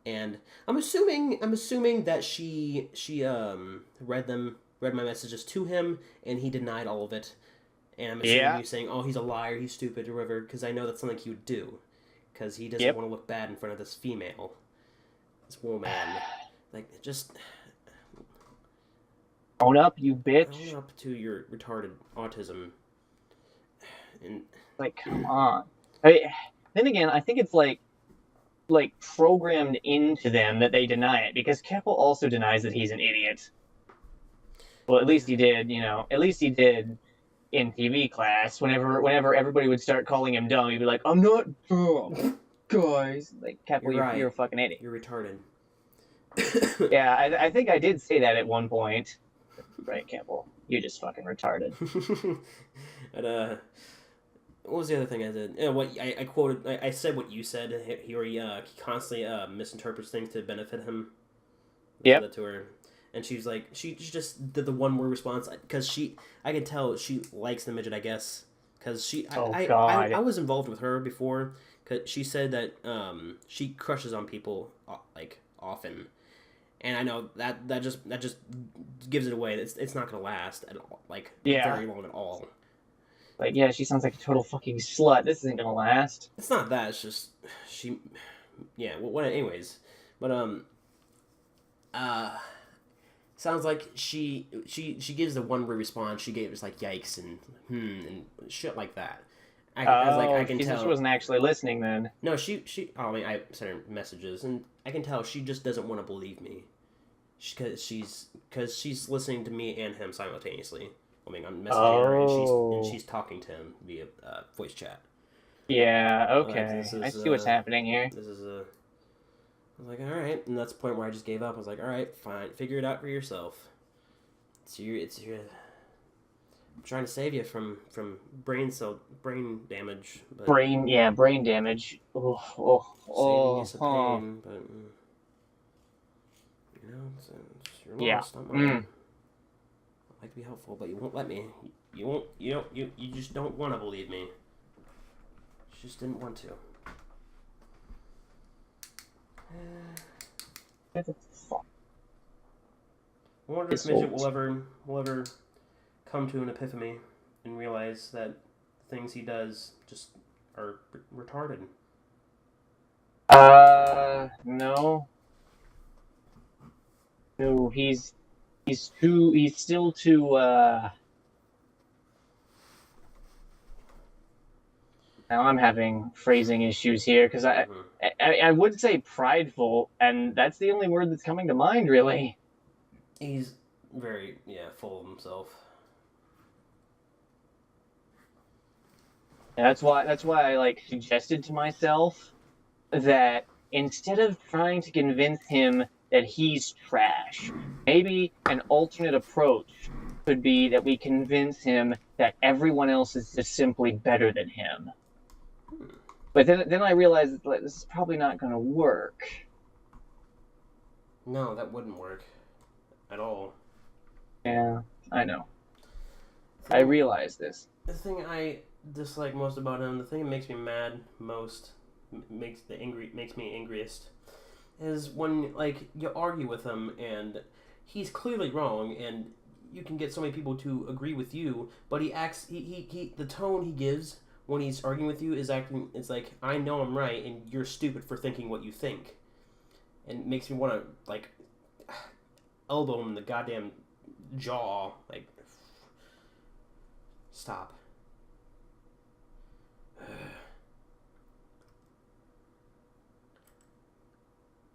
And I'm assuming that she read my messages to him, and he denied all of it. And I'm assuming he's saying, oh, he's a liar, he's stupid, or whatever, because I know that's something he would do, because he doesn't want to look bad in front of this female, this woman. Like, just own up, you bitch. own up to your retarded autism. And like, come on. Then again, I think it's like programmed into them that they deny it, because Keppel also denies that he's an idiot. Well, at least he did, at least he did in TV class. Whenever everybody would start calling him dumb, he'd be like, I'm not dumb, guys. Like, Keppel, you're a fucking idiot. You're retarded. Yeah, I think I did say that at one point. Right, Keppel, you're just fucking retarded. But, what was the other thing I did? Yeah, what I quoted, I said what you said. He constantly misinterprets things to benefit him. Yeah. To her, and she's like, she just did the one word response because I could tell she likes the midget, I guess, because I was involved with her before, because she said that she crushes on people like often, and I know that just gives it away. It's not gonna last at all, like very long at all. Like, yeah, she sounds like a total fucking slut. This isn't gonna last. It's not that. It's just she. Yeah. Well, anyways, but sounds like she gives the one word response. She gave us like yikes and shit like that. I can tell she wasn't actually listening then. No, she. I mean, I sent her messages, and I can tell she just doesn't want to believe me, because she's listening to me and him simultaneously. I mean, I'm messaging her, and she's talking to him via voice chat. Yeah, okay. I see what's happening here. This is I was like, all right, and that's the point where I just gave up. I was like, all right, fine, figure it out for yourself. It's your. I'm trying to save you from brain damage. But brain damage. Saving you some pain, but it's your loss, not mine. I'd like to be helpful, but you won't let me. You just don't want to believe me. You just didn't want to. I wonder if Midget will ever come to an epiphany and realize that things he does just are retarded. No. No, he's still too, Now I'm having phrasing issues here, because I would say prideful, and that's the only word that's coming to mind, really. He's very, full of himself. And that's why I, suggested to myself that instead of trying to convince him that he's trash, maybe an alternate approach could be that we convince him that everyone else is just simply better than him. But then I realized that this is probably not going to work. No, that wouldn't work at all. Yeah, I know. I realize this. The thing I dislike most about him, the thing that makes me mad most, makes me angriest, is when like you argue with him and he's clearly wrong, and you can get so many people to agree with you, but he acts he the tone he gives when he's arguing with you is acting. It's like, I know I'm right and you're stupid for thinking what you think, and it makes me want to like elbow him in the goddamn jaw. Like, stop.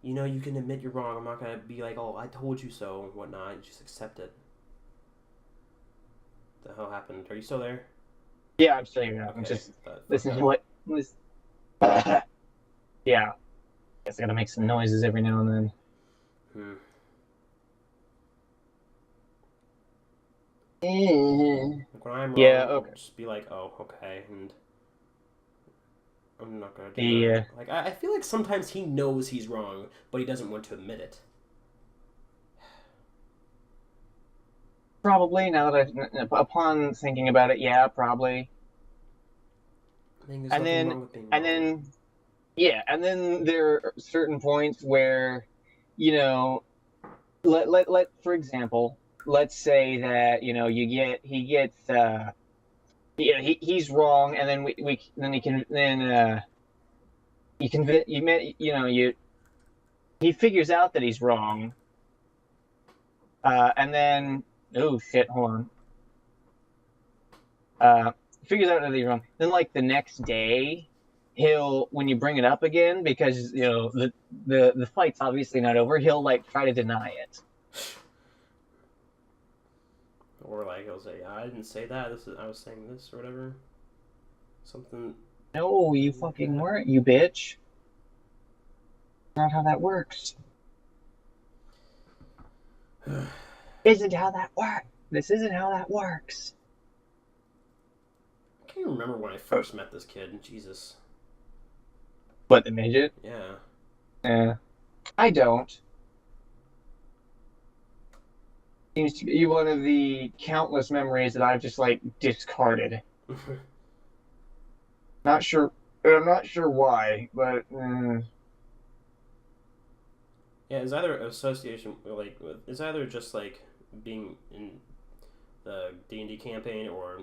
You know, you can admit you're wrong. I'm not gonna be like, oh, I told you so and whatnot. Just accept it. What the hell happened? Are you still there? Yeah, I'm still here. I'm just listening to what was. Yeah. Guess I gotta make some noises every now and then. Like when I'm wrong, I'll just be like, oh, okay, and I'm not gonna do that. Like, I feel like sometimes he knows he's wrong, but he doesn't want to admit it. Probably, now that upon thinking about it, yeah, probably. And then there are certain points where, you know, let for example, let's say that, you know, he's wrong, and then he figures out that he's wrong, and then oh shit, hold on. Figures out that he's wrong. Then, like, the next day, when you bring it up again, because, you know, the fight's obviously not over, he'll, like, try to deny it. Or, like, he'll say, I didn't say that. I was saying this, or whatever. Something. No, you fucking weren't, you bitch. Not how that works. Isn't how that works. This isn't how that works. I can't remember when I first met this kid. Jesus. What, the midget? Yeah. Yeah. I don't. Seems to be one of the countless memories that I've just, like, discarded. I'm not sure why, but... Yeah, it's either association, like, it's either just, like, being in the D&D campaign, or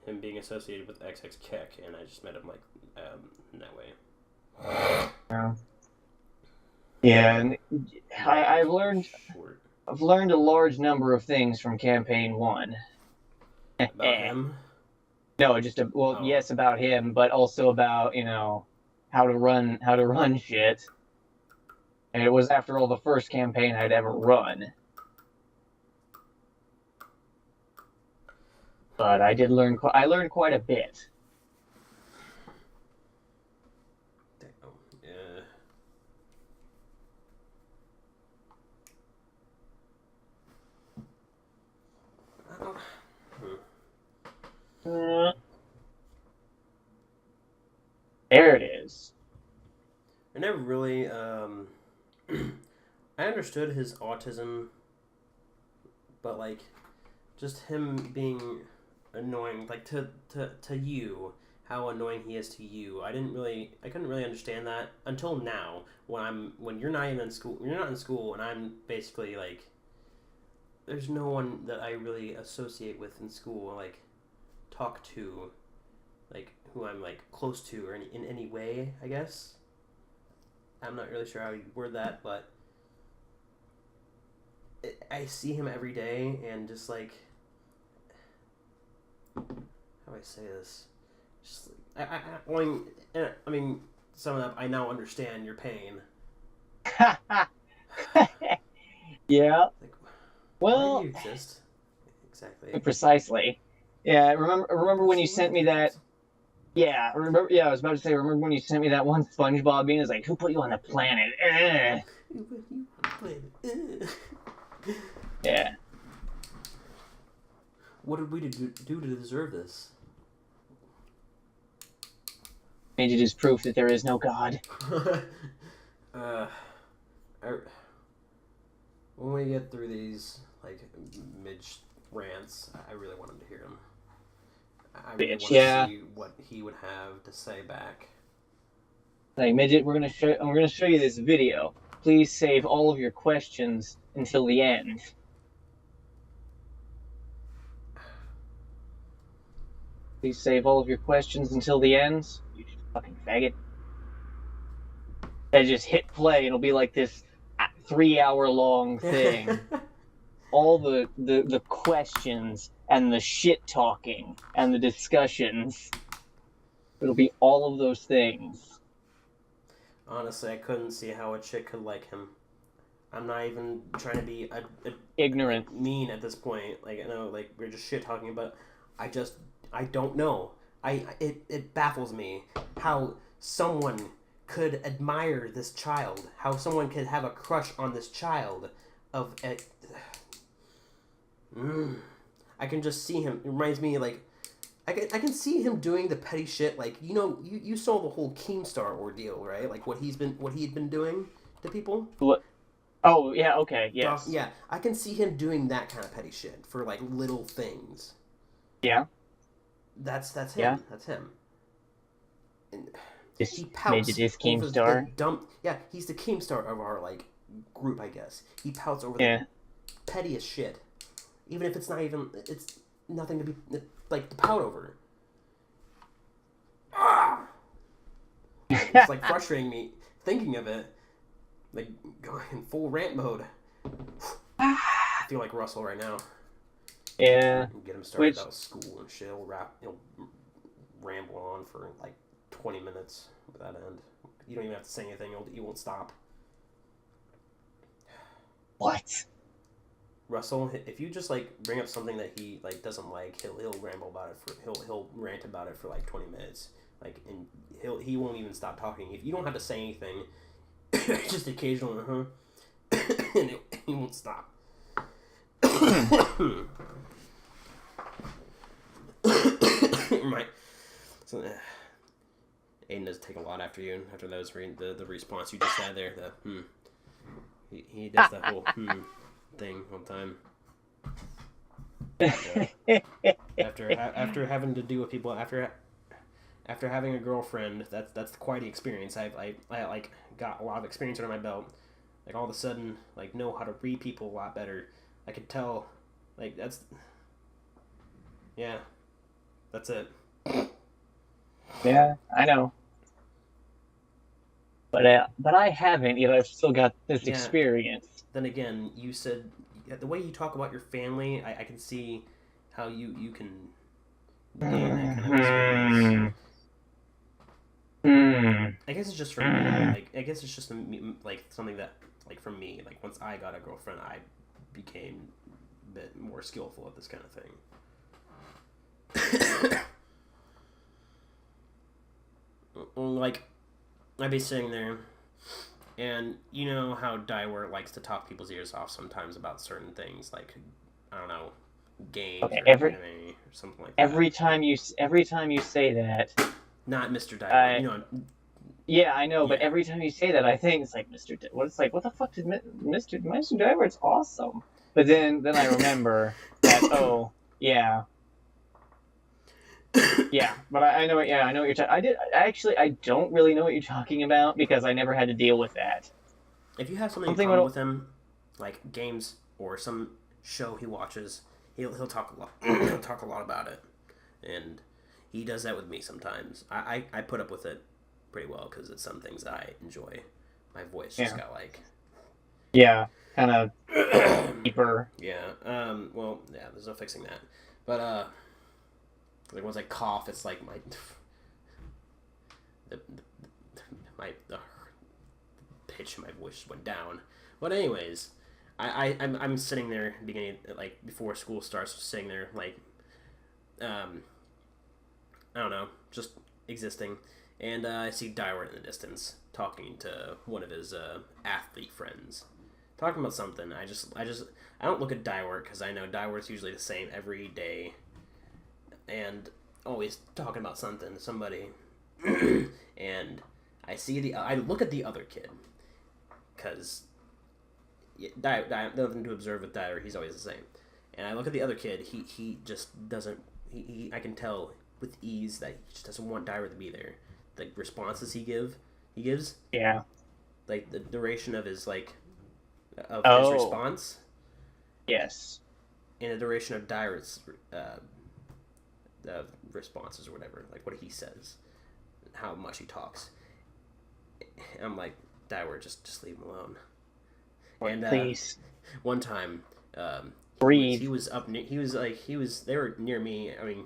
him being associated with XX Keck, and I just met him, like, in that way. Yeah, and I've learned a large number of things from Campaign 1. About him? No, yes, about him, but also about, you know, how to run shit. And it was after all the first campaign I'd ever run. But I learned quite a bit. Yeah. There it is. I never really, I understood his autism, but, like, just him being annoying, like, to you, how annoying he is to you. I couldn't really understand that until now, when you're not even in school, you're not in school, and I'm basically, like, there's no one that I really associate with in school, like, talk to, like, who I'm, like, close to, or in any way, I guess. I'm not really sure how you word that, but I see him every day, and just, like, how do I say this? Just, I mean, summing up, I now understand your pain. Yeah. Like, well, why do you exist? Exactly. Precisely. Yeah, remember when you sent me that? Yeah, I was about to say, remember when you sent me that one SpongeBob meme? It's like, who put you on the planet? Who put you on the planet? Yeah. What did we do to deserve this? Made it as proof that there is no God. When we get through these, like, Midge rants, I really want him to hear them. I really want to see what he would have to say back. Like, midget, we're gonna show you this video. Please save all of your questions until the end. Please save all of your questions until the end. You fucking faggot. And just hit play. It'll be like this 3-hour-long thing. All the questions and the shit talking and the discussions. It'll be all of those things. Honestly, I couldn't see how a chick could like him. I'm not even trying to be Ignorant. mean at this point. Like, I know, like, we're just shit talking, but I don't know. It baffles me how someone could admire this child, how someone could have a crush on this child. I can just see him. It reminds me, like, I can see him doing the petty shit. Like, you saw the whole Keemstar ordeal, right? Like, what he had been doing to people. What? Oh yeah, okay, yes. Yeah, I can see him doing that kind of petty shit for like little things. Yeah. That's him. Yeah. That's him. And He pouts over Keemstar. Yeah, he's the Keemstar of our like group, I guess. He pouts over the pettiest shit, even if it's nothing to be like to pout over. It's like frustrating me thinking of it, like going in full rant mode. I feel like Russell right now. Yeah. Get him started about school and shit. He'll ramble on for like 20 minutes without end. You don't even have to say anything. He won't stop. What? Russell, if you just like bring up something that he like doesn't like, he'll ramble about it he'll rant about it for like 20 minutes. Like, and he won't even stop talking. If you don't have to say anything, just occasionally, and he won't stop. Right. So, Aiden does take a lot after you. After those the response you just had there, he does that whole thing all the time. After having to deal with people after having a girlfriend, that's quite an experience. I like got a lot of experience under my belt. Like, all of a sudden, like, know how to read people a lot better. I could tell, like, that's it. Yeah, I know. But I haven't yet. I've still got this experience. Then again, you said the way you talk about your family, I can see how you can gain that kind of experience. I guess it's just for me. Like, I guess it's just like something that, like, for me, like, once I got a girlfriend, I became a bit more skillful at this kind of thing. Like, I'd be sitting there, and you know how Dywart likes to talk people's ears off sometimes about certain things, like, I don't know, games or anime or something like that. Every time you say that. Not Mr. Dywart, Yeah, I know, but every time you say that, I think it's like what the fuck did Mr. Dywart's awesome. But then I remember that, oh, yeah. Yeah, but I know what you're talking. I don't really know what you're talking about because I never had to deal with that. If you have something in common with him, like games or some show he watches, he'll talk a lot. He'll talk a lot about it, and he does that with me sometimes. I put up with it pretty well because it's some things that I enjoy. My voice just got like kind of deeper. Well, there's no fixing that, but like, once I cough, it's like the pitch of my voice went down. But anyways, I'm sitting there beginning, like, before school starts, sitting there, like, I don't know, just existing, and I see Dywart in the distance talking to one of his athlete friends, talking about something. I don't look at Dywart because I know Dywart's usually the same every day. And always talking about somebody, and I look at the other kid, because nothing to observe with Dyer. He's always the same, and I look at the other kid. He just doesn't. I can tell with ease that he just doesn't want Dyer to be there. The responses he gives he gives. Yeah. Like the duration of his his Oh. response. Yes. And the duration of Dyer's responses or whatever, like what he says, how much he talks. I'm like, Dyer, just leave him alone. And Please. One time, Breathe. he was they were near me. I mean,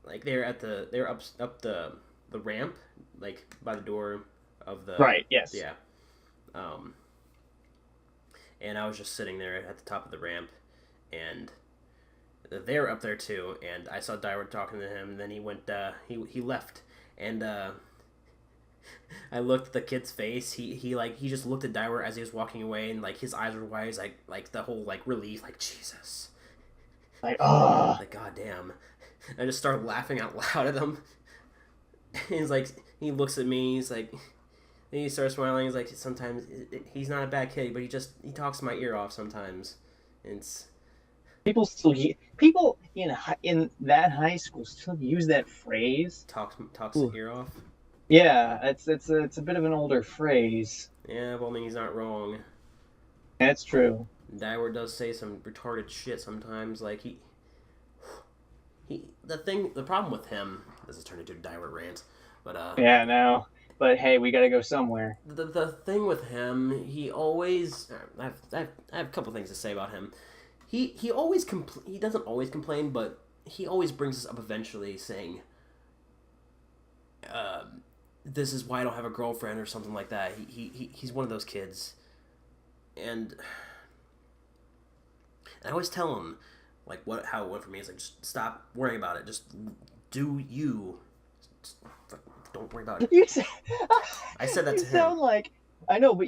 like they were up the ramp, like by the door of the Right. Yes. yeah. And I was just sitting there at the top of the ramp, and they were up there too. And I saw Dyer talking to him, and then he went. He left, and I looked at the kid's face. He just looked at Dyer as he was walking away, and like his eyes were wide, like the whole like relief, like Jesus, Like, oh. like goddamn. I just started laughing out loud at him. He's like, he looks at me. He's like. Then he starts smiling. He's like, sometimes he's not a bad kid, but he talks my ear off sometimes. And it's People in that high school still use that phrase. talks the ear off. Yeah, it's a bit of an older phrase. Yeah, well, I mean, he's not wrong. That's true. Dyer does say some retarded shit sometimes. Like the problem with him. This has turned into a Dyer rant, but Yeah, no. But hey, we gotta go somewhere. The thing with him, he always. I have a couple things to say about him. He always he doesn't always complain, but he always brings us up eventually, saying, "This is why I don't have a girlfriend" or something like that. He's one of those kids, and I always tell him like how it went for me. It's like, just stop worrying about it. Just do you. Just don't worry about it. I said that to him. You sound like I know, but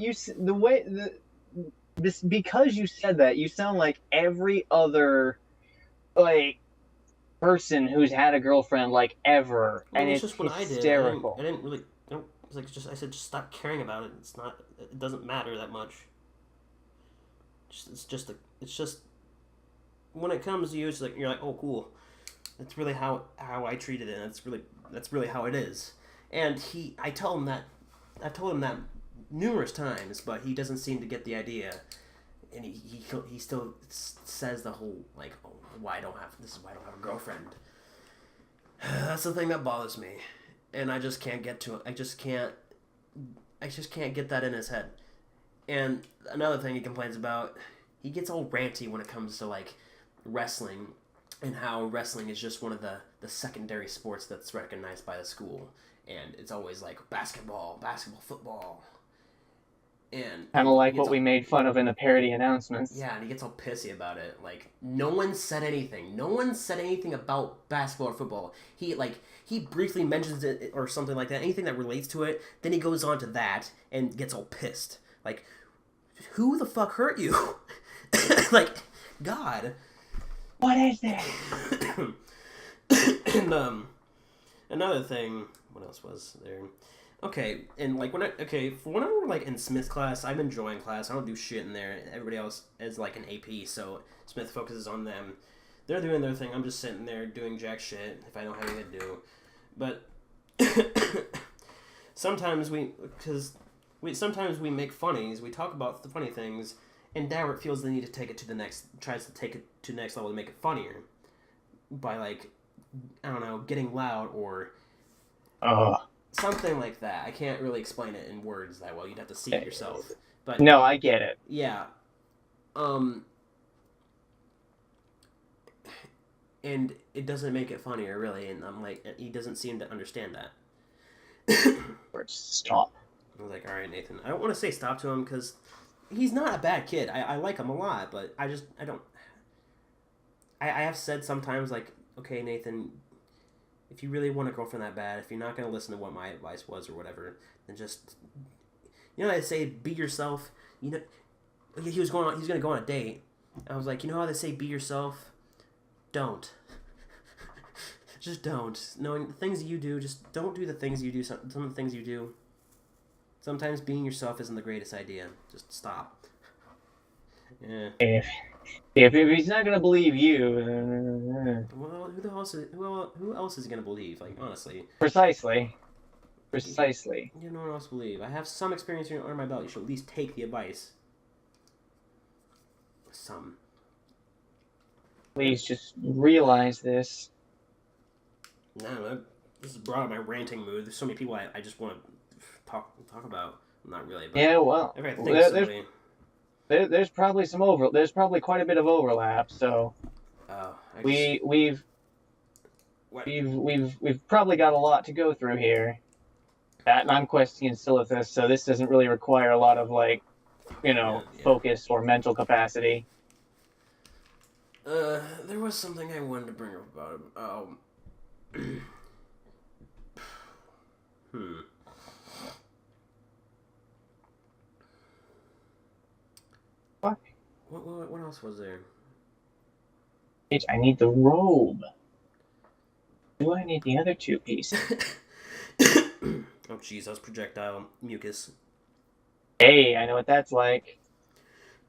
because you said that, you sound like every other like person who's had a girlfriend like ever, Well, and it's it's just what hysterical. I didn't really. It's like I said, just stop caring about it. It's not. It doesn't matter that much. It's just when it comes to you, it's like you're like, oh, cool. That's really how I treated it. And that's really how it is. And I've told him that numerous times, but he doesn't seem to get the idea, and he still says the whole like, oh, why I don't have a girlfriend. That's the thing that bothers me, and I just can't get to it. I just can't get that in his head. And another thing he complains about, he gets all ranty when it comes to like wrestling, and how wrestling is just one of the secondary sports that's recognized by the school. And it's always like basketball, football. And Kind of like what we made fun of in the parody announcements. Yeah, and he gets all pissy about it. Like, no one said anything. No one said anything about basketball or football. He briefly mentions it or something like that, anything that relates to it. Then he goes on to that and gets all pissed. Like, who the fuck hurt you? Like, God. What is that? And another thing, what else was there? Okay, and like when we're like in Smith's class, I'm enjoying class. I don't do shit in there. Everybody else is like an AP, so Smith focuses on them. They're doing their thing. I'm just sitting there doing jack shit if I don't have anything to do. But sometimes we make funnies. We talk about the funny things, and Dowert feels the need to tries to take it to the next level to make it funnier by like, I don't know, getting loud or something like that. I can't really explain it in words that well. You'd have to see it yourself. But no, I get it. Yeah. And it doesn't make it funnier, really. And I'm like, he doesn't seem to understand that. Or stop. I was like, all right, Nathan. I don't want to say stop to him because he's not a bad kid. I like him a lot, but I don't. I have said sometimes, like, okay, Nathan, if you really want a girlfriend that bad, if you're not going to listen to what my advice was or whatever, then just, you know how they say, be yourself? You know, he was going to go on a date. I was like, you know how they say, be yourself? Don't. Just don't. Knowing the things you do, just don't do the things you do, some of the things you do. Sometimes being yourself isn't the greatest idea. Just stop. Yeah. If he's not gonna believe you, Well, who else is he gonna believe? Like, honestly. Precisely. Precisely. You know what else believe? I have some experience under my belt. You should at least take the advice. Some. Please just realize this. No, this is brought up my ranting mood. There's so many people I just want to talk about. Not really, but Yeah, well, if I think of somebody. there's probably there's probably quite a bit of overlap. So we've probably got a lot to go through here. And I'm questing Silithus, so this doesn't really require a lot of focus or mental capacity. There was something I wanted to bring up about him. What else was there? I need the robe. Do I need the other two pieces? Oh, jeez, that was projectile mucus. Hey, I know what that's like.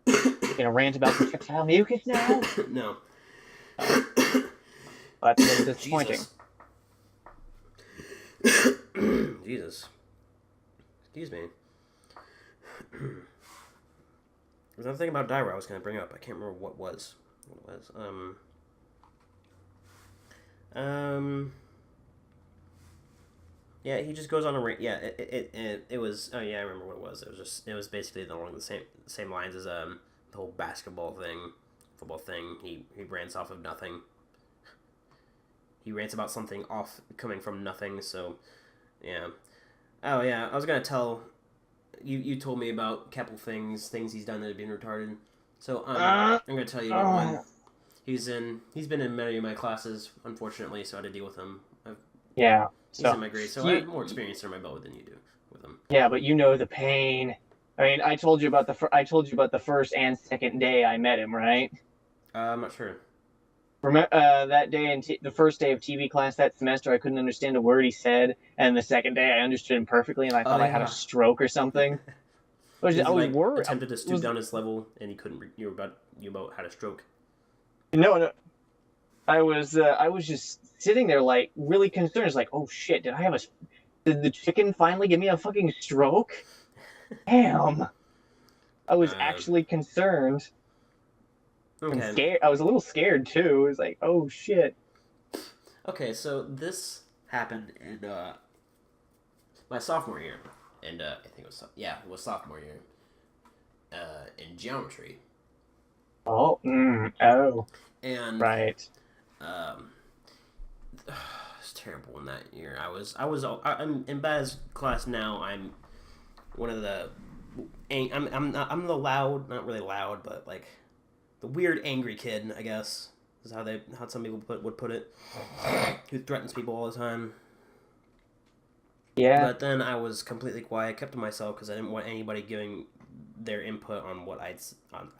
You gonna rant about projectile mucus now? No. That's a little disappointing. Jesus. Excuse me. There's another thing about Dyra I was going to bring up. I can't remember what it was. Yeah, he just goes on a rant. Yeah, it was. Oh yeah, I remember what it was. It was basically along the same lines as the whole basketball thing, football thing. He rants off of nothing. He rants about something coming from nothing. So, yeah. Oh yeah, I was gonna tell. You told me about Keppel things he's done that have been retarded. So I'm gonna tell you about one. He's been in many of my classes, unfortunately, so I had to deal with him. Yeah. He's in my grade, so I have more experience under my belt than you do with him. Yeah, but you know the pain. I mean, I told you about the first and second day I met him, right? I'm not sure. Remember that day the first day of TV class that semester, I couldn't understand a word he said, and the second day I understood him perfectly, and I thought I had a stroke or something. I was worried. Attempted to stoop down his level, and he couldn't. You about had a stroke. No. I was just sitting there like really concerned. It's like, oh shit, did the chicken finally give me a fucking stroke? Damn. I was actually concerned. Okay. And scared. I was a little scared too. It was like, oh shit. Okay, so this happened in my sophomore year, and I think it was sophomore year. In geometry. Oh. And right. It's terrible in that year. I'm in Baz's class now. I'm one of the. I'm the loud, not really loud, but like. The weird angry kid, I guess, is how some people would put it, who threatens people all the time. Yeah. But then I was completely quiet, kept to myself because I didn't want anybody giving their input on what I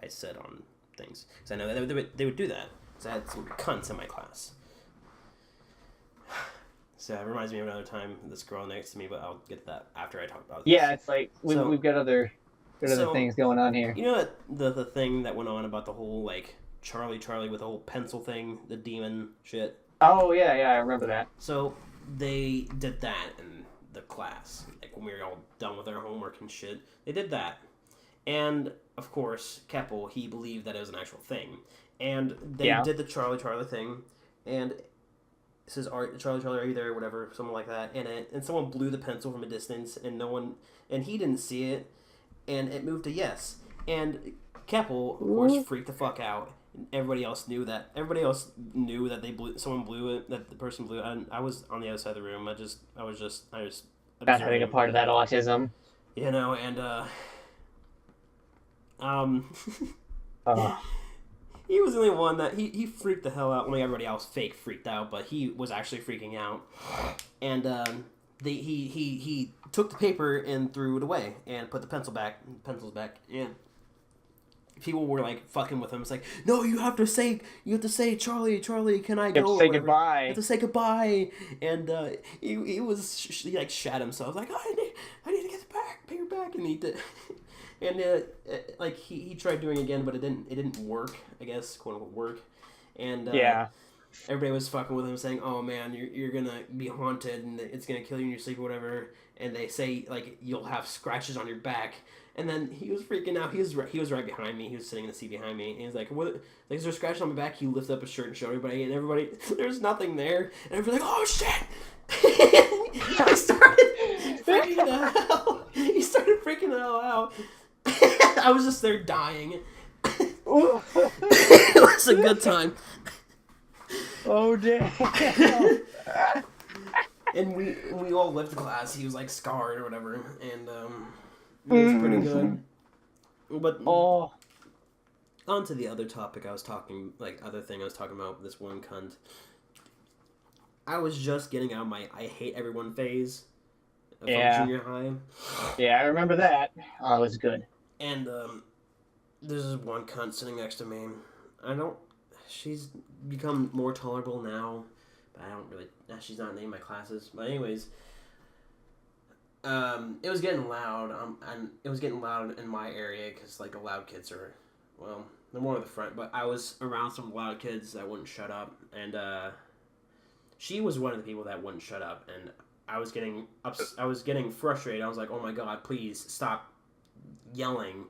said on things. Because I know that they would do that. Because I had some cunts in my class. So it reminds me of another time, this girl next to me, but I'll get to that after I talk about this. Yeah, it's like we've got other things going on here. You know what the thing that went on about the whole like Charlie with the whole pencil thing, the demon shit? Oh yeah, I remember that. So they did that in the class, like when we were all done with our homework and shit. They did that, and of course Keppel, he believed that it was an actual thing, and they did the Charlie thing, and it says Charlie, are you there, or whatever, something like that, and someone blew the pencil from a distance, and he didn't see it. And it moved to yes. And Keppel, of course, freaked the fuck out. Everybody else knew that. Someone blew it, that the person blew it. And I was on the other side of the room. I was just not having a part of that autism. You know, and he was the only one that he freaked the hell out. Only everybody else fake freaked out, but he was actually freaking out. And he took the paper and threw it away and put the pencils back, and people were like fucking with him. It's like, no, you have to say Charlie, can I go? You have to say goodbye. You have to say goodbye. And he like shat himself like, I need to get the paper back, and he did. And he tried doing it again, but it didn't work, I guess, quote unquote work. And everybody was fucking with him, saying, "Oh man, you're gonna be haunted, and it's gonna kill you in your sleep or whatever." And they say like you'll have scratches on your back. And then he was freaking out. He was right behind me. He was sitting in the seat behind me. And he was like, "What? Like, is there scratches on my back?" He lifted up his shirt and showed everybody. And everybody, there's nothing there. And everybody's like, "Oh shit!" He started freaking the hell. He started freaking the hell out. I was just there dying. It was a good time. Oh damn! And we all left class. He was like scarred or whatever, and it was pretty good. But on to the other topic I was talking about, this one cunt. I was just getting out of my I hate everyone phase from junior high. Yeah, I remember that. Oh, it was good. And there's this one cunt sitting next to me. She's become more tolerable now, but I don't really. She's not in any of my classes. But anyways, it was getting loud. And it was getting loud in my area because like the loud kids are, well, they're more at the front. But I was around some loud kids that wouldn't shut up, and she was one of the people that wouldn't shut up, and I was getting frustrated. I was like, "Oh my god, please stop yelling."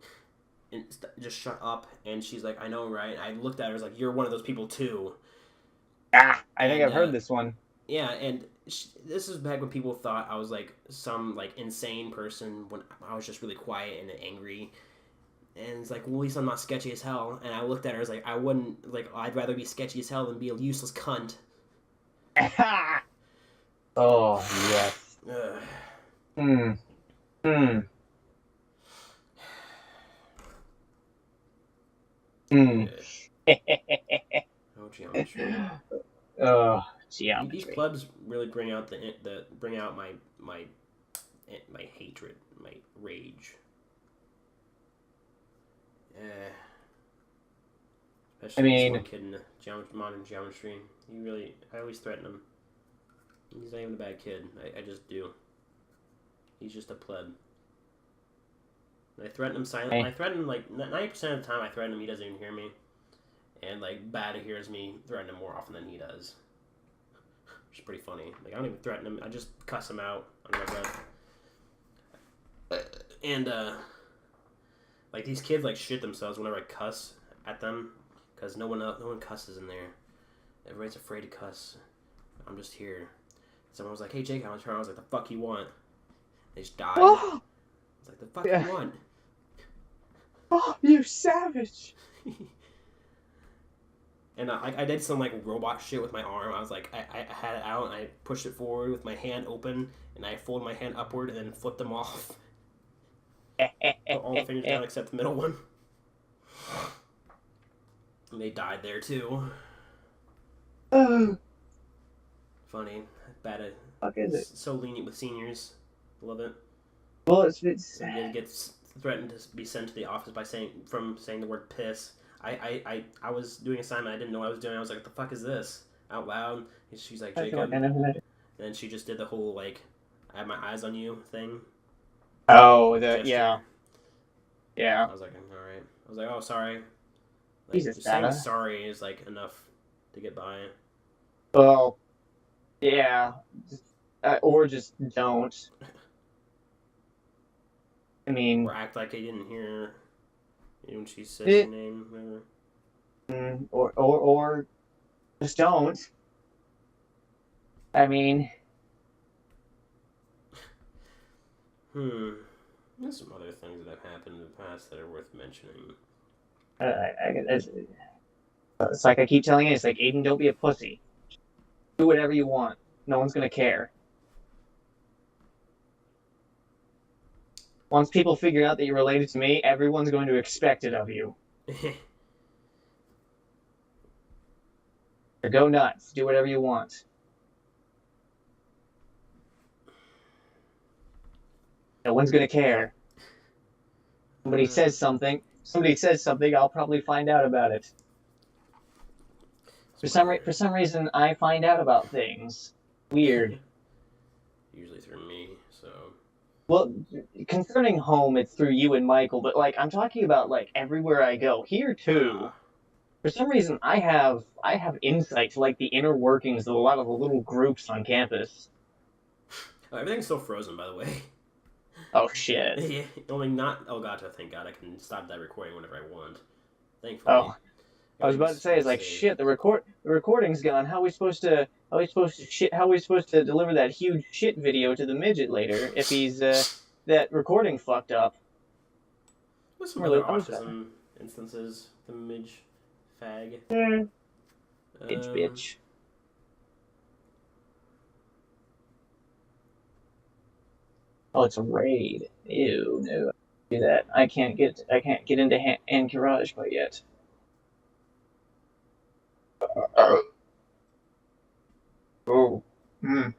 And just shut up. And she's like, "I know, right?" I looked at her, I was like, "You're one of those people too." I think I've heard this one. Yeah, and this is back when people thought I was like some like insane person when I was just really quiet and angry. And it's like, well, at least I'm not sketchy as hell. And I looked at her, I was like, I'd rather be sketchy as hell than be a useless cunt. Oh yes. Oh, geometry. Geometry. These plebs really bring out my hatred, my rage. Especially this one kid in modern geometry. I always threaten him. He's not even a bad kid. I just do. He's just a pleb. And I threaten him silently. I threaten him like 90% of the time. I threaten him, he doesn't even hear me. And like Bad hears me threaten him more often than he does. Which is pretty funny. Like I don't even threaten him. I just cuss him out under my breath. And like these kids like shit themselves whenever I cuss at them, because no one cusses in there. Everybody's afraid to cuss. I'm just here. Someone was like, "Hey Jake, how much?" I was like, "The fuck you want?" They just died. It's like, "The fuck you want?" Oh, you savage! And I did some like robot shit with my arm. I was like, I had it out and I pushed it forward with my hand open, and I folded my hand upward and then flipped them off. Put all the fingers down except the middle one. And they died there too. Funny. Bad. Fuck is it? So lenient with seniors. Love it. Well, it's He gets threatened to be sent to the office by saying the word piss. I was doing an assignment. I didn't know what I was doing. I was like, "What the fuck is this?" Out loud. And she's like, "Jacob." And then she just did the whole like, "I have my eyes on you" thing. Oh, yeah. Yeah. I was like, all right. I was like, "Oh, sorry." Like, Jesus, just saying sorry is like enough to get by. Well, yeah. Or just don't. I mean, or act like I didn't hear when she said your name. Whatever. Or just don't. I mean, There's some other things that have happened in the past that are worth mentioning. it's like I keep telling you, it's like, Aiden, don't be a pussy. Do whatever you want. No one's gonna care. Once people figure out that you're related to me, everyone's going to expect it of you. So go nuts. Do whatever you want. No one's gonna care. Somebody says something, I'll probably find out about it. For some reason, I find out about things. Weird. Usually through me, so... Well, concerning home, it's through you and Michael, but, like, I'm talking about, like, everywhere I go. Here, too. For some reason, I have insight to like the inner workings of a lot of the little groups on campus. Oh, everything's still frozen, by the way. Oh shit. Yeah, only not Elgato, thank God. I can stop that recording whenever I want. Thankfully. Oh, I was about to say, it's like saved. shit. The recording's gone. How are we supposed to deliver that huge shit video to the midget later if he's that recording fucked up? What's some Really, other autism instances? The midge fag. Bitch. Oh, it's a raid. Ew, no. Do that. I can't get into Anchorage quite yet. Oh. Mm.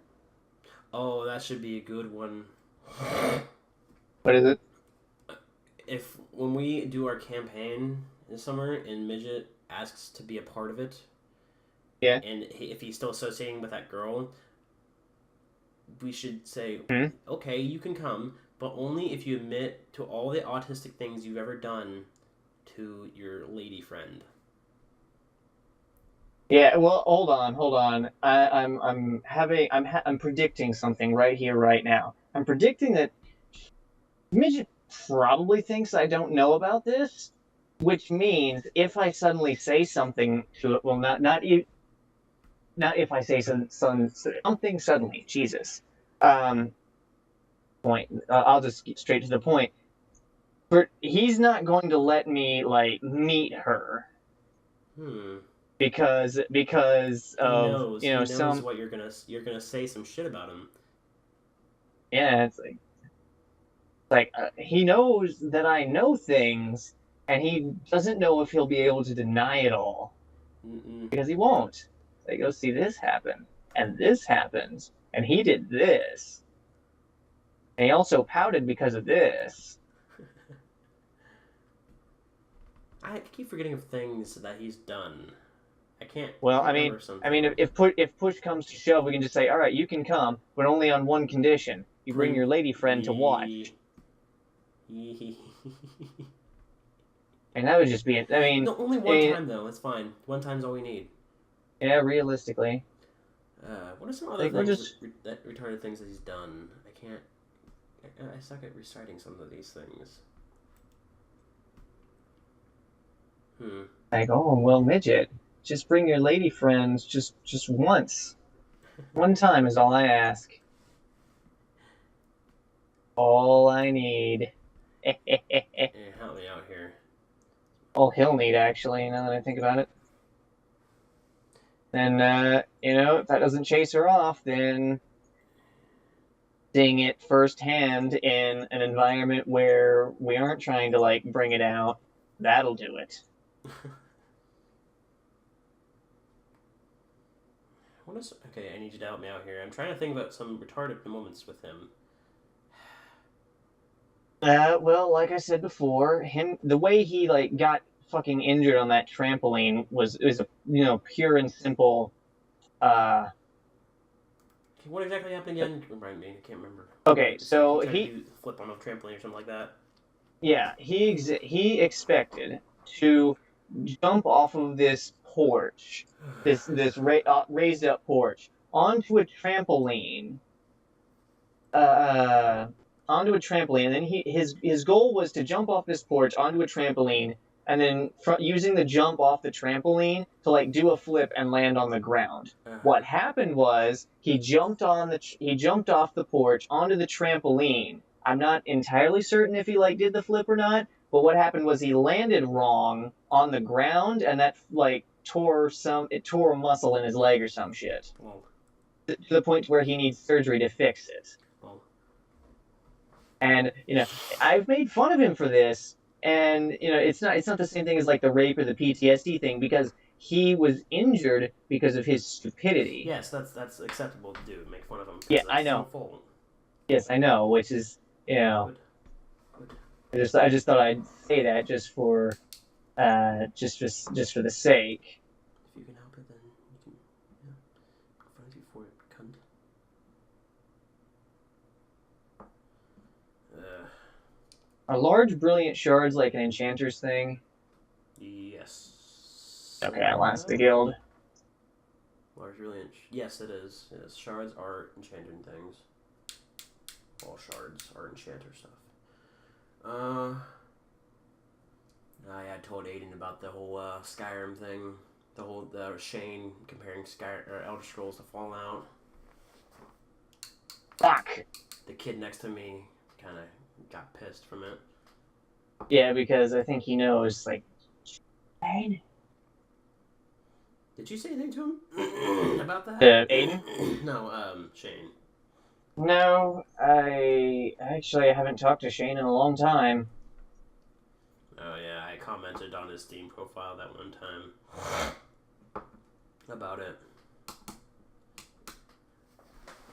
Oh, that should be a good one. What is it? If when we do our campaign this summer and Midget asks to be a part of it, yeah, and if he's still associating with that girl, we should say, okay, you can come, but only if you admit to all the autistic things you've ever done to your lady friend. Yeah, well, hold on. I'm predicting something right here, right now. I'm predicting that Midget probably thinks I don't know about this, which means if I suddenly say something to it, well, not if I say something suddenly. Jesus. Point. I'll just get straight to the point. But he's not going to let me like meet her. Because of he knows some what you're gonna say some shit about him. Yeah, it's like he knows that I know things, and he doesn't know if he'll be able to deny it all. Because he won't. Like, go see this happen, and this happened, and he did this, and he also pouted because of this. I keep forgetting of things that he's done. I can't. Well, I mean, if push comes to shove, we can just say, all right, you can come, but only on one condition: you bring your lady friend to watch. And that would just be it. I mean, no, only one time though. It's fine. One time's all we need. Yeah, realistically. What are some other things that retarded things that he's done? I can't. I suck at reciting some of these things. Like, oh well, Midget, just bring your lady friends just once. One time is all I ask. All I need. Yeah, help me out here. All he'll need, actually, now that I think about it. And, if that doesn't chase her off, then seeing it firsthand in an environment where we aren't trying to, like, bring it out, that'll do it. Okay, I need you to help me out here. I'm trying to think about some retarded moments with him. Well, like I said before, the way he like got fucking injured on that trampoline was a pure and simple. What exactly happened again? Remind me, I can't remember. Okay, so he flip on a trampoline or something like that. Yeah, he expected to jump off of this porch, this raised up porch onto a trampoline. Onto a trampoline, and then his goal was to jump off this porch onto a trampoline, and then using the jump off the trampoline to like do a flip and land on the ground. What happened was he jumped off the porch onto the trampoline. I'm not entirely certain if he like did the flip or not, but what happened was he landed wrong on the ground, and that like tore a muscle in his leg or some shit. To the point where he needs surgery to fix it. And I've made fun of him for this, and it's not the same thing as like the rape or the PTSD thing, because he was injured because of his stupidity. Yes, that's acceptable to do. Make fun of him. Yeah, I know. Yes, I know. Which is Good. I just thought I'd say that just for just for the sake. If you can help it, then you can. Yeah. I'll find you for it, cunt. Are large, brilliant shards like an enchanter's thing? Yes. Okay, I lost the guild. Large really yes, it is. Yes, shards are enchanted things. All shards are enchanter stuff. I told Aiden about the whole Skyrim thing. The Shane comparing Elder Scrolls to Fallout. Fuck! The kid next to me kind of got pissed from it. Yeah, because I think he knows, like, Shane? Did you say anything to him about that? Aiden? No, Shane. No, I haven't talked to Shane in a long time. Oh yeah, I commented on his Steam profile that one time about it.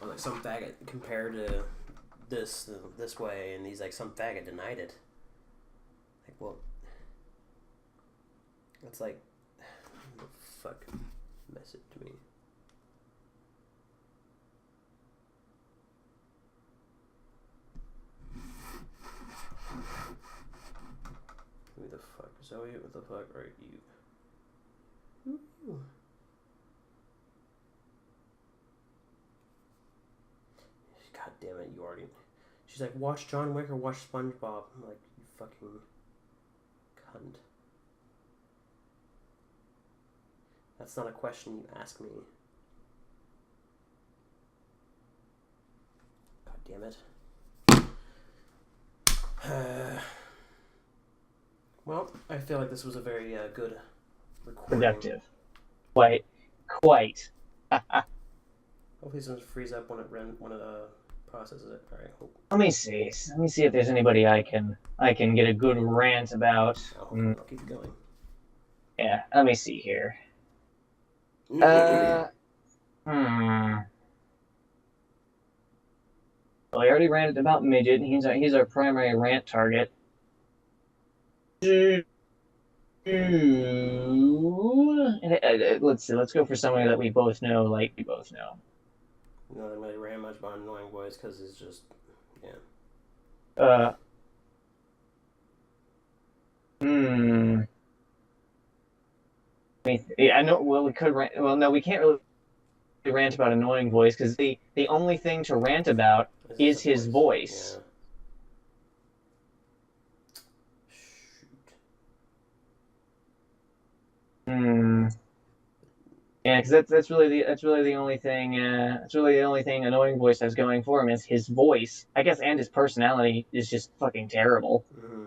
I was like, some faggot compared to this way, and he's like, some faggot denied it. Like, well, that's like, what the fuck message to me. Who the fuck? Zoe, what the fuck are you? Ooh. God damn it, you already... She's like, watch John Wick or watch SpongeBob. I'm like, you fucking cunt. That's not a question you ask me. God damn it. Well, I feel like this was a very good recording. Productive. Quite. Hopefully it doesn't freeze up when it processes it. All right, hope. Let me see if there's anybody I can get a good rant about. I'll keep going. Yeah, let me see here. Well, I already ranted about Midget. He's our primary rant target. Let's see. Let's go for somebody that we both know. Nothing really ran much about Annoying Boys because it's just, yeah. I know. Well, we could rant. Well, no, we can't really rant about Annoying Voice because the only thing to rant about is his voice. Yeah. Yeah, because that's really the only thing. That's really the only thing Annoying Voice has going for him is his voice, I guess, and his personality is just fucking terrible. Mm-hmm.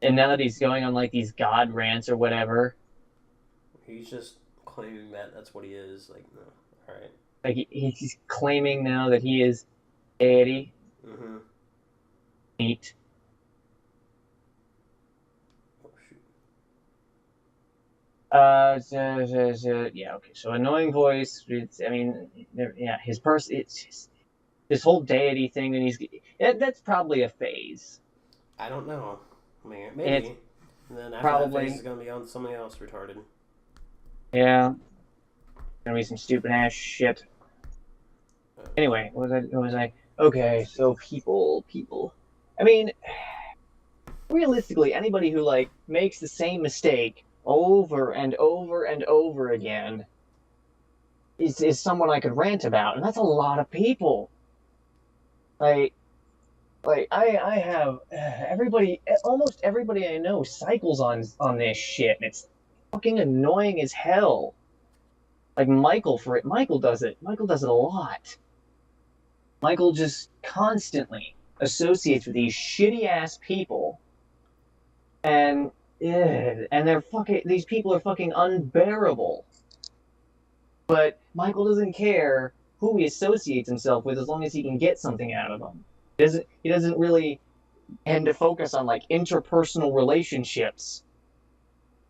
And now that he's going on like these god rants or whatever, he's just claiming that that's what he is. Like, no, all right. Like he's claiming now that he is deity. Mm-hmm. Neat. Yeah, okay. So Annoying Voice. His whole deity thing, and that's probably a phase. I don't know. Maybe. And then after that phase is gonna be on something else retarded. Yeah. Gonna be some stupid ass shit. Anyway, what was I? Okay, so people. I mean, realistically, anybody who like makes the same mistake over and over and over again is someone I could rant about, and that's a lot of people. Like I have almost everybody I know cycles on this shit, and it's fucking annoying as hell. Like Michael does it a lot. Michael just constantly associates with these shitty ass people, and these people are fucking unbearable. But Michael doesn't care who he associates himself with as long as he can get something out of them. He doesn't really tend to focus on like interpersonal relationships.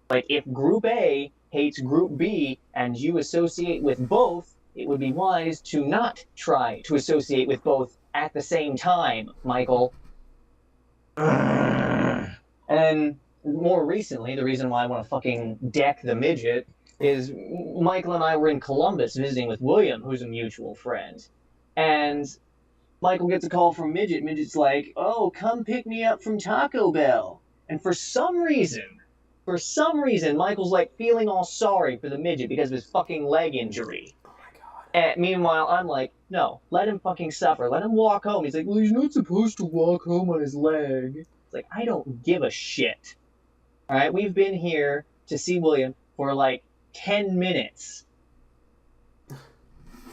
Like if Group A hates Group B and you associate with both, it would be wise to not try to associate with both at the same time, Michael. And more recently, the reason why I want to fucking deck the midget is Michael and I were in Columbus visiting with William, who's a mutual friend. And Michael gets a call from Midget. Midget's like, oh, come pick me up from Taco Bell. And for some reason, For some reason, Michael's like feeling all sorry for the midget because of his fucking leg injury. Oh my god. And meanwhile, I'm like, no, let him fucking suffer. Let him walk home. He's like, well, he's not supposed to walk home on his leg. It's like, I don't give a shit. All right, we've been here to see William for like 10 minutes.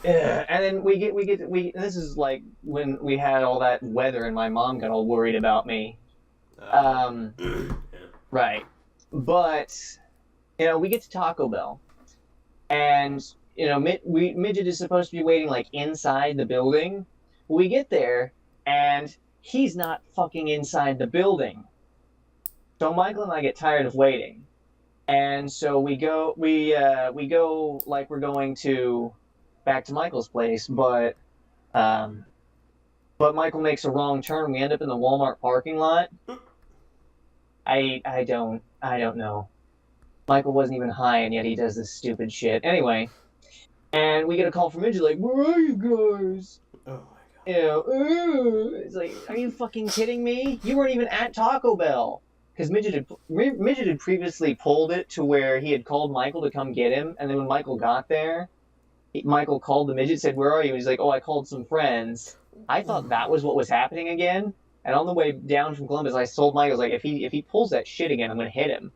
And then this is like when we had all that weather and my mom got all worried about me. Yeah. Right. But, we get to Taco Bell. And, Midget is supposed to be waiting like inside the building. We get there and he's not fucking inside the building. So Michael and I get tired of waiting. And so we go like we're going to back to Michael's place, but Michael makes a wrong turn. We end up in the Walmart parking lot. I don't know. Michael wasn't even high, and yet he does this stupid shit. Anyway, and we get a call from Midget, like, where are you guys? Oh my god. It's like, are you fucking kidding me? You weren't even at Taco Bell. Because Midget had previously pulled it to where he had called Michael to come get him, and then when Michael got there, Michael called the Midget, said, where are you? And he's like, oh, I called some friends. I thought that was what was happening again, and on the way down from Columbus, I told Michael, like, if he pulls that shit again, I'm going to hit him.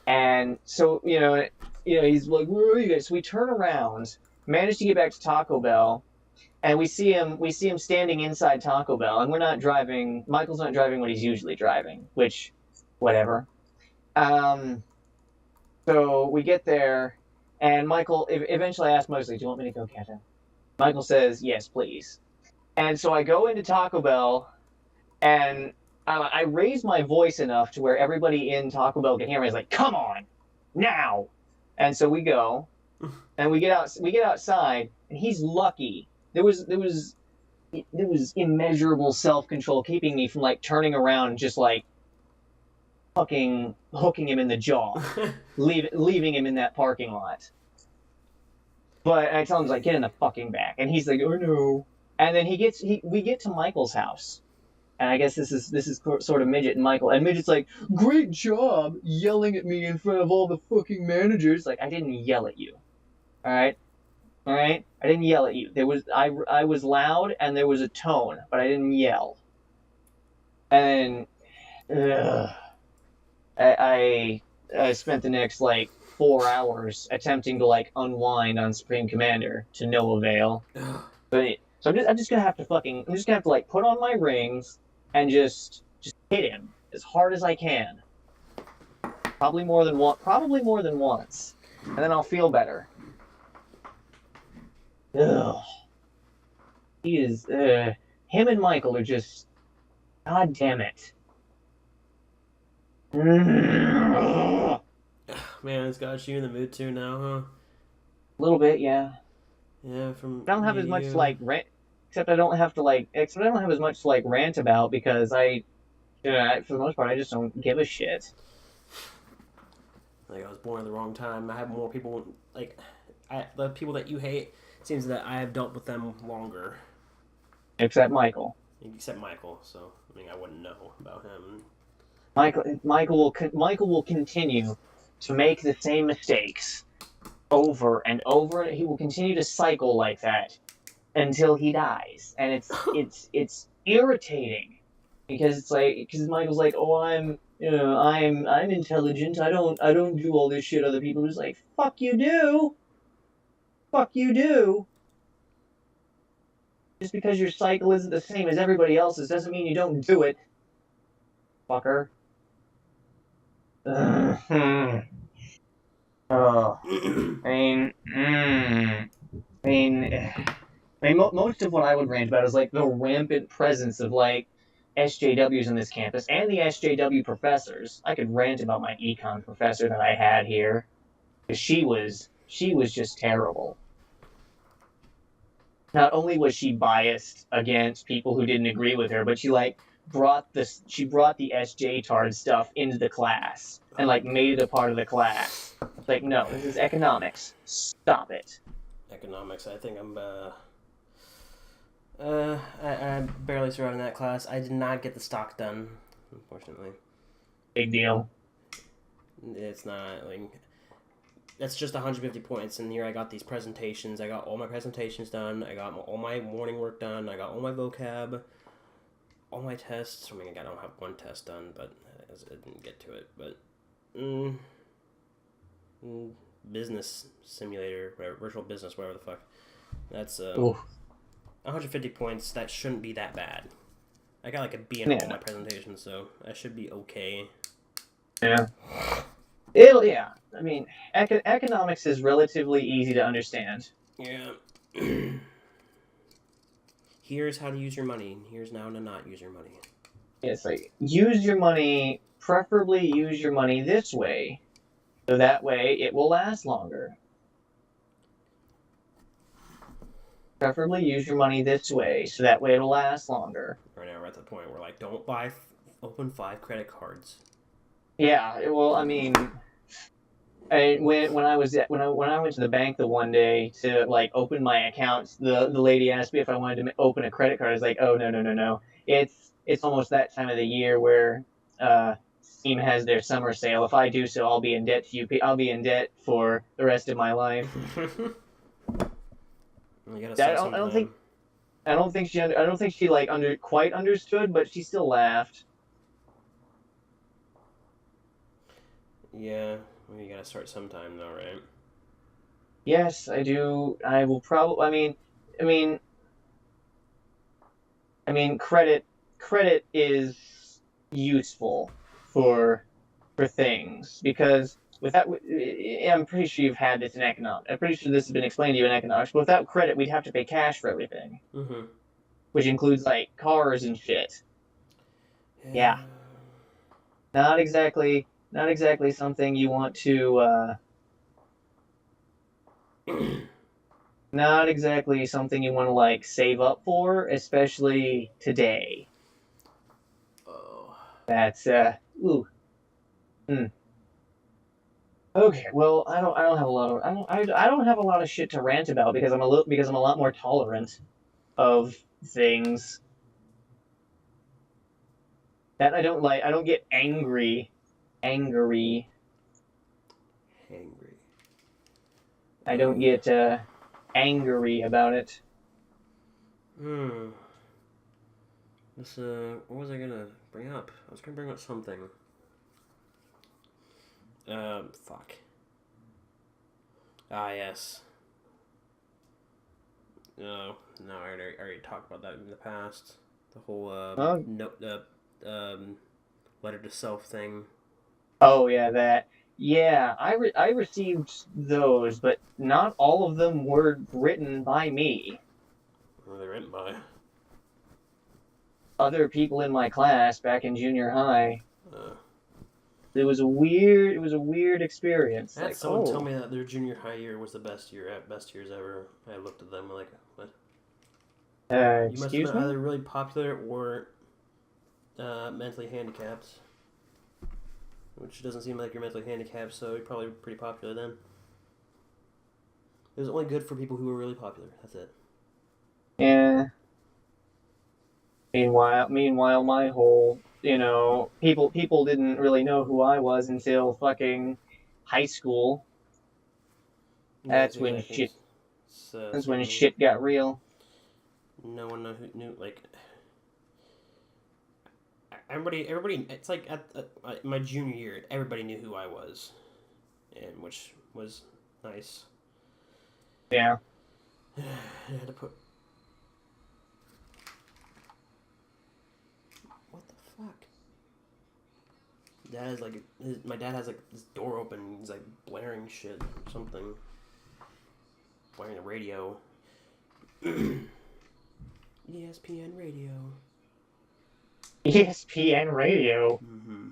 And so, he's like, where are you guys? So we turn around, manage to get back to Taco Bell, and we see him standing inside Taco Bell, and we're not driving. Michael's not driving what he's usually driving, which, whatever. So we get there, and Michael eventually asks Mosley, do you want me to go get him? Michael says, yes, please. And so I go into Taco Bell, and I raise my voice enough to where everybody in Taco Bell can hear me. It's like, come on, now. And so we go, and we get outside, and he's lucky. There was immeasurable self-control keeping me from like turning around and just like fucking hooking him in the jaw, leaving him in that parking lot. But I tell him, like, get in the fucking back, and he's like, oh no. And then we get to Michael's house, and I guess this is sort of Midget and Michael, and Midget's like, great job yelling at me in front of all the fucking managers. Like, I didn't yell at you, all right. I didn't yell at you. I was loud and there was a tone, but I didn't yell. And I spent the next like 4 hours attempting to like unwind on Supreme Commander to no avail. But so I'm just gonna have to like put on my rings and just hit him as hard as I can. Probably more than once, and then I'll feel better. Ugh. He is, him and Michael are just, god damn it. Man, it's got you in the mood too now, huh? A little bit, yeah. Yeah, I don't have as much to like rant, except I don't have as much to like rant about because for the most part, I just don't give a shit. Like, I was born at the wrong time. I have more people, like, the people that you hate, it seems that I have dealt with them longer. Except Michael. Except Michael, so, I mean, I wouldn't know about him. Michael will continue to make the same mistakes over and over. He will continue to cycle like that until he dies, and it's irritating because Michael's like, oh, I'm intelligent. I don't do all this shit other people are just like, fuck you do. Fuck you do. Just because your cycle isn't the same as everybody else's doesn't mean you don't do it. Fucker. Oh. Most of what I would rant about is like the rampant presence of like SJWs in this campus and the SJW professors. I could rant about my econ professor that I had here, because she was just terrible. Not only was she biased against people who didn't agree with her, but she like brought the SJ-tard stuff into the class and like made it a part of the class. It's like, no, this is economics. Stop it. Economics. I think I barely survived in that class. I did not get the stock done, unfortunately. Big deal. It's not, like... That's just 150 points, and here I got these presentations. I got all my presentations done. I got all my morning work done. I got all my vocab, all my tests. I mean, I don't have one test done, but I didn't get to it. But business simulator, whatever, virtual business, whatever the fuck. That's 150 points. That shouldn't be that bad. I got like a B in all my presentations, so I should be okay. Yeah. I mean, economics is relatively easy to understand. Yeah. Here's how to use your money. Here's how to not use your money. It's like, use your money, preferably use your money this way, so that way it will last longer. Preferably use your money this way, so that way it'll last longer. Right now we're at the point where, like, don't open 5 credit cards. Yeah, well, I mean... when I went to the bank the one day to like open my accounts, the lady asked me if I wanted to open a credit card. I was like, oh no. It's almost that time of the year where Steam has their summer sale. If I do so, I'll be in debt to you. I'll be in debt for the rest of my life. I don't think she like quite understood, but she still laughed. Yeah. Well, you gotta start sometime, though, right? Yes, I do. I will probably. I mean, credit is useful for things because without, I'm pretty sure you've had this in economics. I'm pretty sure this has been explained to you in economics. But without credit, we'd have to pay cash for everything, which includes like cars and shit. Yeah. Not exactly something you want to, not exactly something you want to, like, save up for, especially today. Oh. That's, ooh. Okay, well, I don't have a lot of, I don't have a lot of shit to rant about because I'm a lot more tolerant of things. That I don't get angry. I don't get angry about it. This, what was I gonna bring up? I was gonna bring up something. Fuck. Ah, yes. No, I already talked about that in the past. The whole, letter to self thing. Oh, yeah, that. Yeah, I received those, but not all of them were written by me. Who were they written by? Other people in my class back in junior high. It was a weird experience. I had someone tell me that their junior high year was the best years ever. I looked at them like, what? You must have been either really popular or mentally handicapped. Which doesn't seem like you're mentally handicapped, so you're probably pretty popular then. It was only good for people who were really popular. That's it. Yeah. Meanwhile, my whole, people didn't really know who I was until fucking high school. That's when shit. That's when shit got real. No one knew, like. Everybody. It's like at my junior year, everybody knew who I was, and which was nice. Yeah. I had to put. What the fuck? My dad has like this door open. He's like blaring shit or something. Blaring the radio. ESPN radio. ESPN radio. Mm-hmm.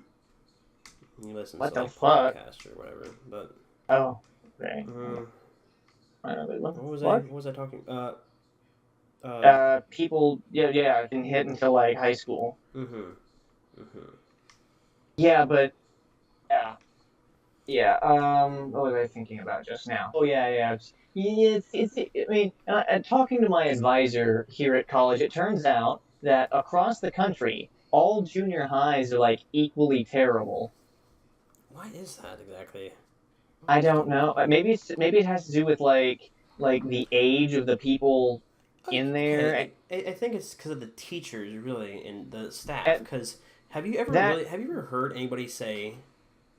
He listens what to the like fuck? podcast or whatever, but. Oh, okay. What was I talking? People. Yeah, can hit until like high school. Mm-hmm. Yeah, but. Yeah. What was I thinking about just now? Oh yeah. I mean, talking to my advisor here at college, it turns out that across the country, all junior highs are like equally terrible. Why is that exactly? I don't know. Maybe it has to do with like the age of the people in there. Okay, I think it's because of the teachers really and the staff. And Because that have you ever heard anybody say,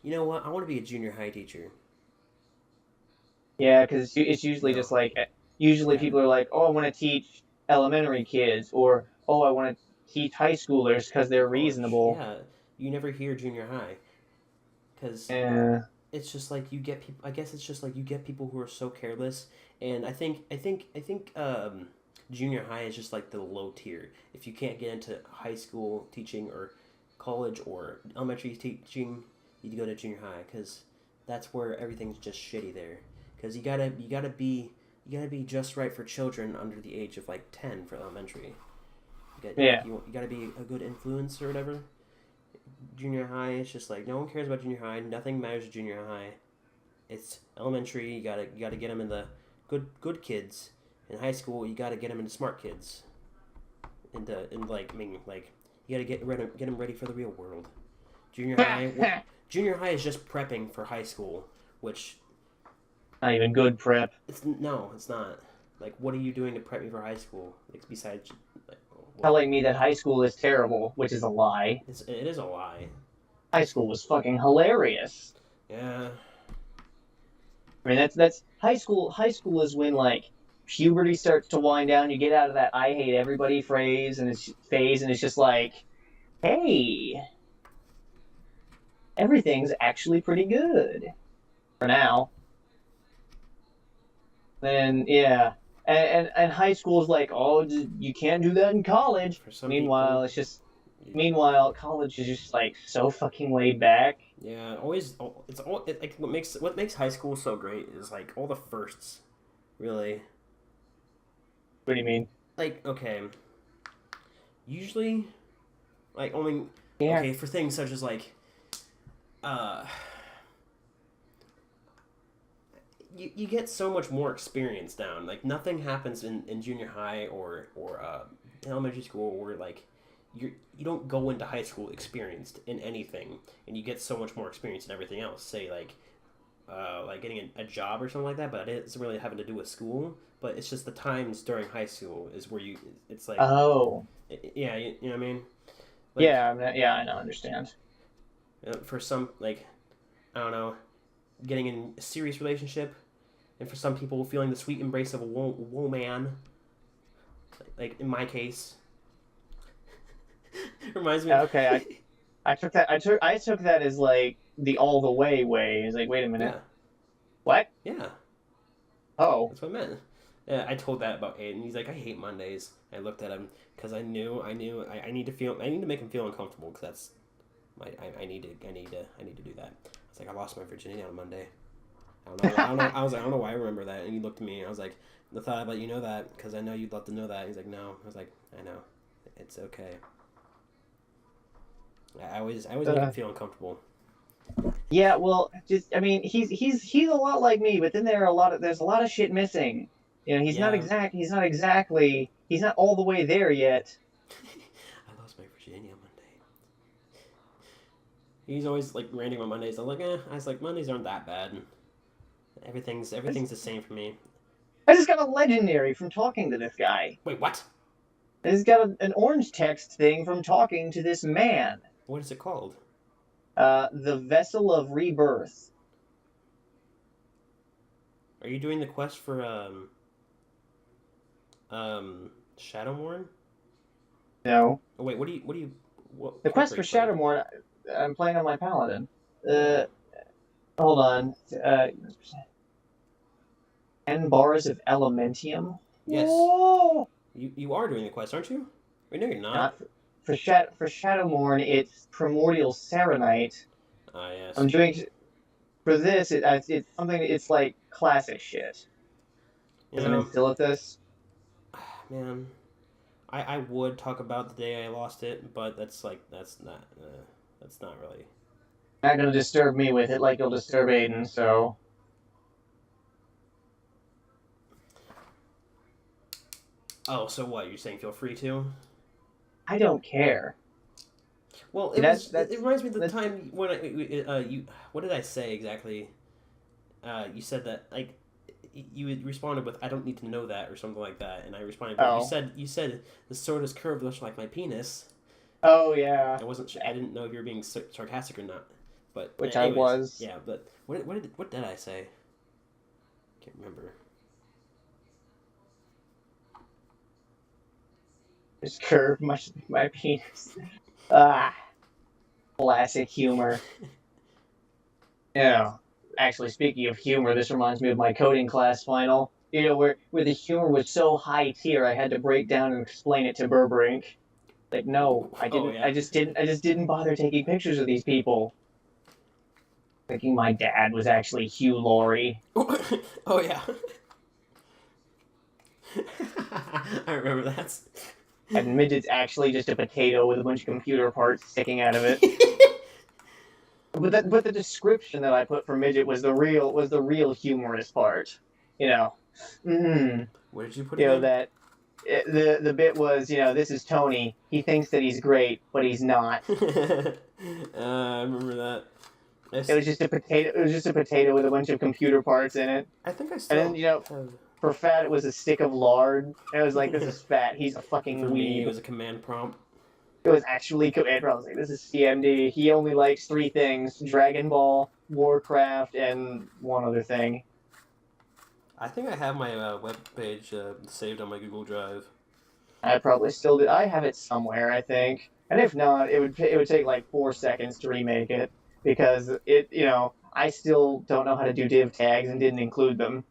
you know what, I want to be a junior high teacher? Yeah, because it's usually No, just like usually never. people are like, oh, I want to teach elementary kids, or oh, I want to teach high schoolers because they're College, reasonable. yeah. You never hear junior high because Yeah, it's just like you get people. I guess it's just like you get people who are so careless, and I think junior high is just like the low tier. If you can't get into high school teaching or college or elementary teaching, you go to junior high because that's where everything's just shitty there. Because you gotta be just right for children under the age of like 10 for elementary. yeah, You gotta be a good influence or whatever. Junior high, it's just like no one cares about junior high. Nothing matters at junior high. It's elementary. You gotta get them in the good kids. In high school, you gotta get them into smart kids. And like I mean like you gotta get them ready for the real world. Junior high, junior high is just prepping for high school, which not even good prep. it's not. Like, what are you doing to prep me for high school? Like, besides, like, what? Telling me that high school is terrible, which is a lie. It is a lie. High school was fucking hilarious. Yeah. I mean, that's high school. High school is when like puberty starts to wind down. You get out of that "I hate everybody" phase, and it's just like, hey, everything's actually pretty good for now. Then yeah, and high school is like, oh, you can't do that in college. For some Meanwhile, people, it's just meanwhile college is just like so fucking laid back. yeah, it's all like what makes high school so great is like all the firsts, really. What do you mean? Like, okay, usually, like, I mean, Yeah. okay, for things such as like, uh, you get so much more experience down. Like nothing happens in junior high or elementary school where like you don't go into high school experienced in anything, and you get so much more experience in everything else. Say like getting a job or something like that, but it doesn't really having to do with school. But it's just the times during high school is where it's like Oh. yeah, you know what I mean? Like, Yeah. Yeah. I know. Understand. for some like I don't know, getting in a serious relationship, and for some people feeling the sweet embrace of a woman, like in my case, reminds me. Okay. I took that as like the all the way. It's like, wait a minute. Yeah, What? yeah, Oh. that's what I meant. Yeah, I told that about Aiden. He's like, I hate Mondays. I looked at him because I knew I need to make him feel uncomfortable because that's I need to do that. I was like, I lost my virginity on Monday. I was like, I don't know why I remember that. And he looked at me. And I was like, I thought I'd let you know that because I know you'd love to know that. He's like, no. I was like, I know, it's okay. I always make him feel uncomfortable. Yeah. Well, just I mean, he's a lot like me, but then there's a lot of shit missing. You know, he's not Yeah. exactly he's not all the way there yet. I lost my virginity on Monday. He's always like ranting on Mondays. I'm like, I was like, Mondays aren't that bad. Everything's the same for me. I just got a legendary from talking to this guy. Wait, what? I just got an orange text thing from talking to this man. What is it called? The Vessel of Rebirth. Are you doing the quest for Shadowmourne? No. Oh wait, what The quest for character are you Shadowmourn, I'm playing on my paladin. Hold on. 10 bars of Elementium? Yes. Whoa! You are doing the quest, aren't you? Wait, no, you're not. Not for Shadowmourn, it's Primordial Serenite. Ah, yes. I'm doing for this. It's something. It's like classic shit. You Isn't know, it Silithus? man, I would talk about the day I lost it, but that's not really. Not gonna disturb me with it like you'll disturb Aiden. So Oh, so what? You're saying feel free to? I don't care. Well, it reminds me of the time when what did I say exactly? You said that like you had responded with "I don't need to know that" or something like that, and I responded. With, you said the sword is curved much like my penis. Oh yeah. I didn't know if you were being sarcastic or not, but Which anyways, I was. Yeah, but what did I say? Can't remember. It's curved much like my penis. Classic humor. Yeah. Actually, speaking of humor, this reminds me of my coding class final. Where the humor was so high tier, I had to break down and explain it to Berberink. Like, no, I didn't. Oh, yeah. I just didn't bother taking pictures of these people. Thinking my dad was actually Hugh Laurie. Oh yeah. I remember that. And Midget's actually just a potato with a bunch of computer parts sticking out of it. But the description that I put for Midget was the real humorous part. What did you put again? That the bit was, this is Tony. He thinks that he's great, but he's not. I remember that. It was just a potato. It was just a potato with a bunch of computer parts in it. I think I still. And then for fat, it was a stick of lard. And it was like, this is fat. He's a fucking For weeb. me, it was a command prompt. It was actually command prompt. I was like, this is CMD. He only likes 3 things: Dragon Ball, Warcraft, and one other thing. I think I have my web page saved on my Google Drive. I probably still do. I have it somewhere, I think. And if not, it would take like 4 seconds to remake it because I still don't know how to do div tags and didn't include them.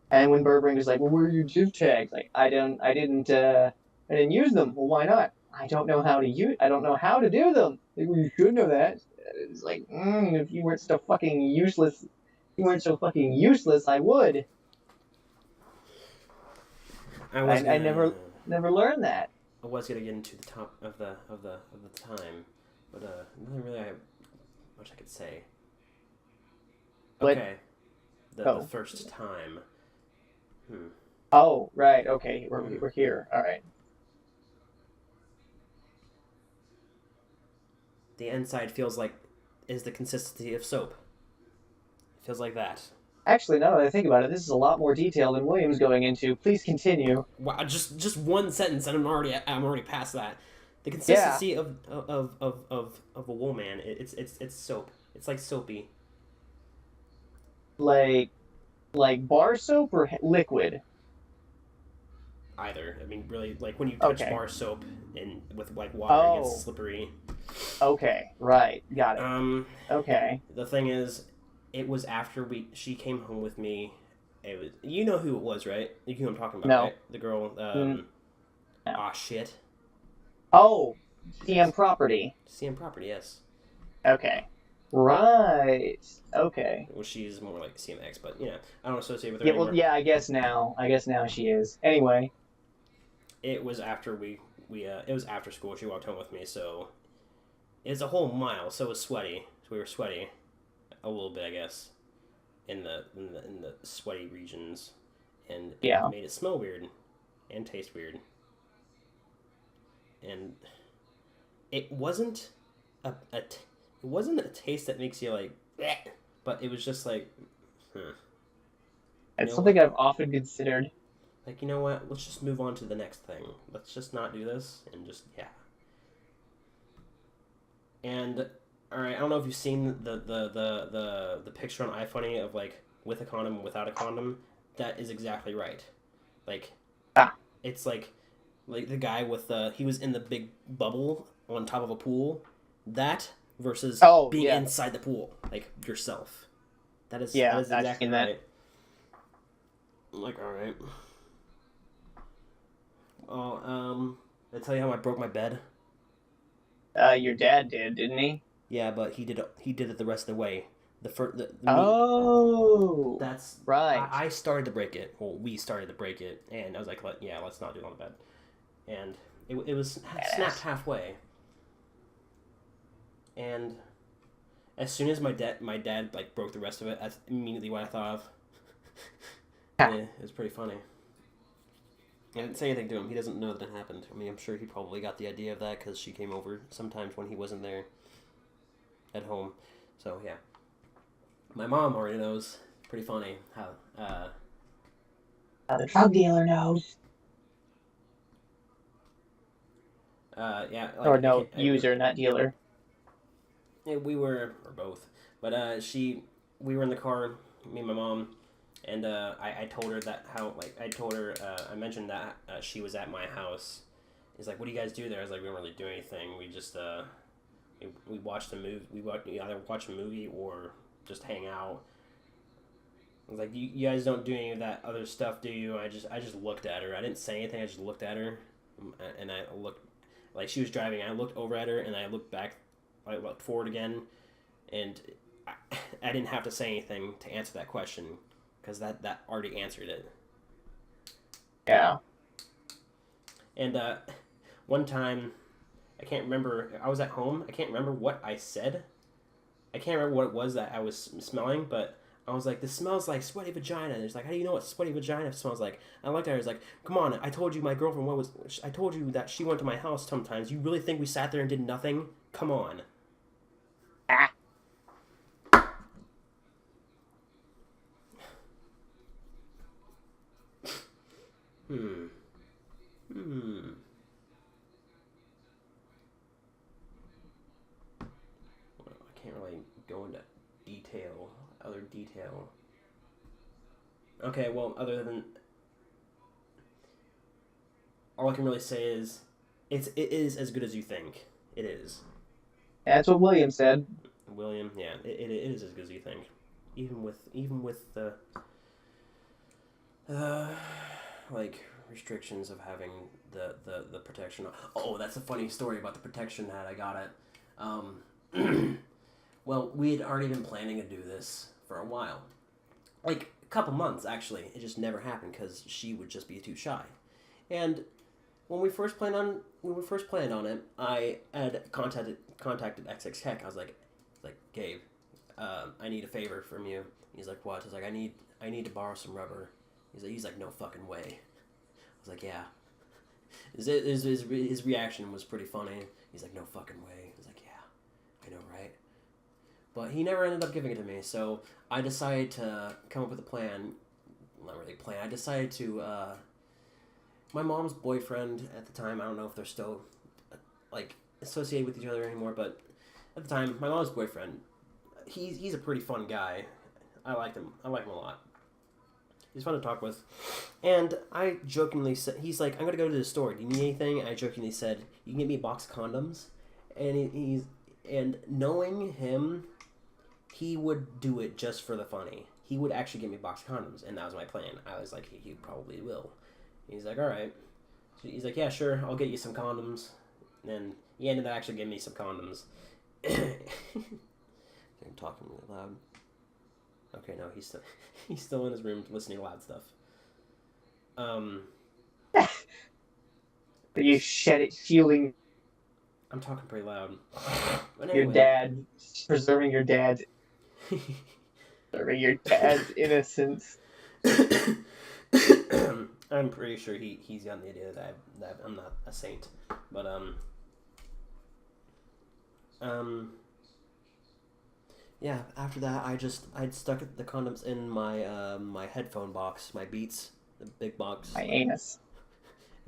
And when Burbrink was like, "Well, where are your div tags?" Like, I didn't use them. Well, why not? I don't know how to do them. Like, well, you should know that. It's like, if you weren't so fucking useless, I would. I never learned that. I was gonna get into the top of the time, but nothing really much I could say. Okay, the first time. Oh right, okay, we're here. All right. The inside is the consistency of soap. It feels like that. Actually, now that I think about it, this is a lot more detail than William's going into. Please continue. Wow, just one sentence, and I'm already past that. The consistency of a wool man. It's soap. It's like soapy. Like bar soap or liquid? Either. I mean, really, like when you touch bar soap with like water, it gets slippery. Okay, right, got it. Okay. The thing is, it was after she came home with me. It was, you know who it was, right? You know who I'm talking about, no. Right? The girl. No. Aw, shit. Oh, CM Property. CM Property, yes. Okay. Right. Okay. Well, she's more like CMX, but I don't associate with her Yeah. anymore. Well, yeah. I guess now she is. Anyway. It was after it was after school. She walked home with me, so it's a whole mile. So it was sweaty. So we were sweaty, a little bit, I guess, in the sweaty regions, and it made it smell weird, and taste weird, and it wasn't it wasn't a taste that makes you like, bleh, but it was just like, It's something I've often considered. Like, you know what? Let's just move on to the next thing. Let's just not do this and just And all right, I don't know if you've seen the picture on iFunny of like with a condom and without a condom. That is exactly right. Like, it's like the guy with he was in the big bubble on top of a pool. That versus being inside the pool, like yourself. That is exactly right. I'm like, all right. Oh, did I tell you how I broke my bed? Your dad did, didn't he? Yeah, but he did it the rest of the way. That's right. I started to break it. Well, we started to break it, and I was like, let's not do it on the bed. And it was snapped halfway. And as soon as my dad like broke the rest of it, that's immediately what I thought of. Yeah, it was pretty funny. I didn't say anything to him. He doesn't know that it happened. I mean, I'm sure he probably got the idea of that because she came over sometimes when he wasn't there at home. So, yeah. My mom already knows. Pretty funny how, The drug dealer knows. yeah. Or no, user, not dealer. Yeah, we were, or both. But, we were in the car, me and my mom, and, I told her that I mentioned that, she was at my house. He's like, what do you guys do there? I was like, we don't really do anything. We just, we watched a movie. We either watch a movie or just hang out. I was like, you guys don't do any of that other stuff, do you? I just looked at her. I didn't say anything. I just looked at her, and I looked, like she was driving. I looked over at her, and I looked back. I looked forward again, and I didn't have to say anything to answer that question because that already answered it. Yeah. And one time, I can't remember. I was at home. I can't remember what I said. I can't remember what it was that I was smelling, but I was like, this smells like sweaty vagina. And it's like, how do you know what sweaty vagina smells like? I looked at her. I was like, come on. I told you my girlfriend I told you that she went to my house sometimes. You really think we sat there and did nothing? Come on. Ah. Well, I can't really go into other detail. Okay, well, other than... all I can really say is, it is as good as you think. It is. That's what William said. William, yeah, it is as good as you think. Even with the like restrictions of having the protection. Oh, that's a funny story about the protection hat. I got it. Well, we had already been planning to do this for a while, like a couple months actually. It just never happened because she would just be too shy. And when we first planned on it, I had contacted XX Tech. I was like, Gabe, I need a favor from you. He's like, what? I was like, I need to borrow some rubber. He's like, no fucking way. I was like, yeah. His reaction was pretty funny. He's like, no fucking way. I was like, yeah, I know, right? But he never ended up giving it to me, so I decided to come up with a plan. Not really a plan. I decided to, my mom's boyfriend at the time, I don't know if they're still, like, associated with each other anymore, but at the time, my mom's boyfriend, he's a pretty fun guy. I like him a lot. He's fun to talk with. And I jokingly said, he's like, I'm going to go to the store. Do you need anything? And I jokingly said, you can get me a box of condoms. And and knowing him, he would do it just for the funny. He would actually get me a box of condoms. And that was my plan. I was like, he probably will. He's like, all right. So he's like, yeah, sure, I'll get you some condoms. And he ended up actually giving me some condoms. I'm talking really loud. Okay, no, he's still in his room listening to loud stuff. Are you feeling I'm talking pretty loud. But your anyway. dad, preserving your dad's innocence? I'm pretty sure he's gotten the idea that I'm not a saint. But yeah, after that I'd stuck the condoms in my my headphone box, my Beats, the big box. My anus.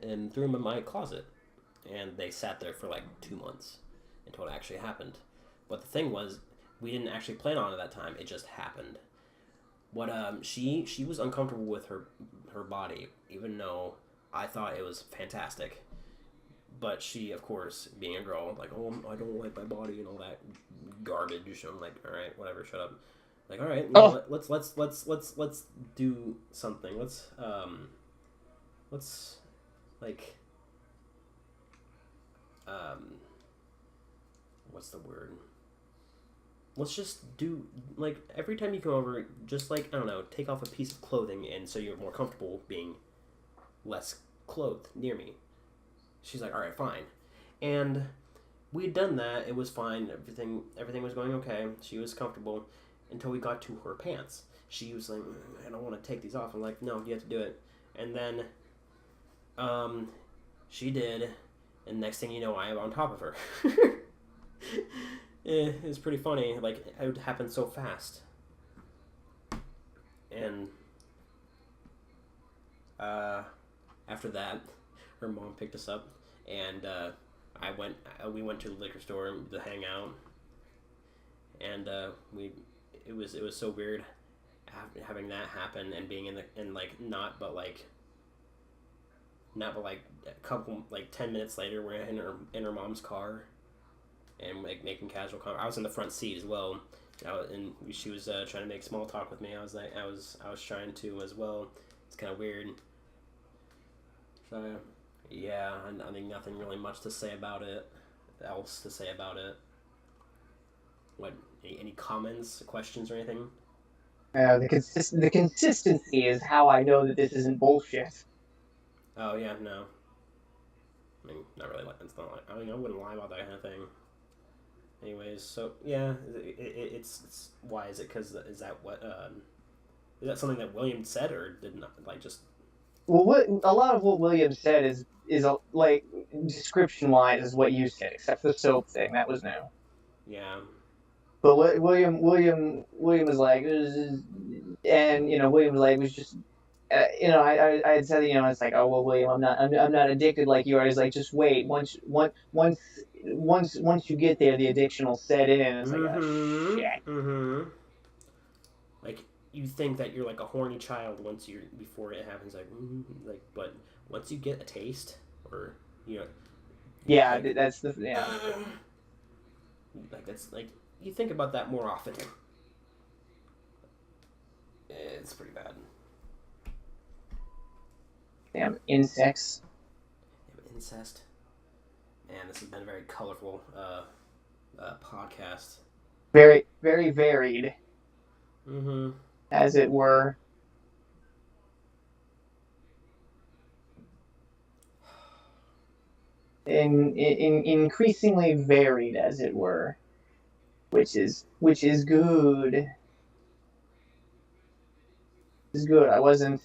And threw them in my closet. And they sat there for like 2 months until it actually happened. But the thing was, we didn't actually plan on it that time. It just happened. What she was uncomfortable with her body, even though I thought it was fantastic. But she, of course, being a girl, like, oh, I don't like my body and all that garbage. I'm like, all right, whatever, shut up. Like, all right, no, let's do something. Let's like, what's the word? Let's just do, like, every time you come over, just, like, I don't know, take off a piece of clothing, and so you're more comfortable being less clothed near me. She's like, all right, fine. And we had done that. It was fine. Everything was going okay. She was comfortable until we got to her pants. She was like, I don't want to take these off. I'm like, no, you have to do it. And then She did, and next thing you know, I am on top of her. It's pretty funny. Like, it would happen so fast. And after that, her mom picked us up, and we went to the liquor store to hang out, and it was so weird having that happen and being not but a couple 10 minutes later we're in her mom's car and making casual I was in the front seat as well, and she was trying to make small talk with me. I was trying to as well. It's kind of weird. So yeah, I think nothing really much to say about it. What, any comments, questions, or anything? The consistency is how I know that this isn't bullshit. Oh yeah, no. I mean, not really. It's not like, I mean, I wouldn't lie about that kind of thing. Anyways, so yeah, it's why is it? Because is that something that William said, or did not just? Well, a lot of what William said is like description wise is what you said, except for the soap thing that was new. Yeah. But William was like, and William was like, was just, I had said, it's like, oh well, William, I'm not addicted like you are. He's like, just wait, once you get there, the addiction will set in. It's like, oh shit. Mm-hmm. Like, you think that you're like a horny child before it happens, but once you get a taste, or Yeah, like, that's the yeah. Like, that's like, you think about that more often. It's pretty bad. Damn insects. Damn incest. Man, this has been a very colorful podcast. Very, very varied. Mm-hmm. As it were. In increasingly varied, as it were. Which is good. It's good. I wasn't.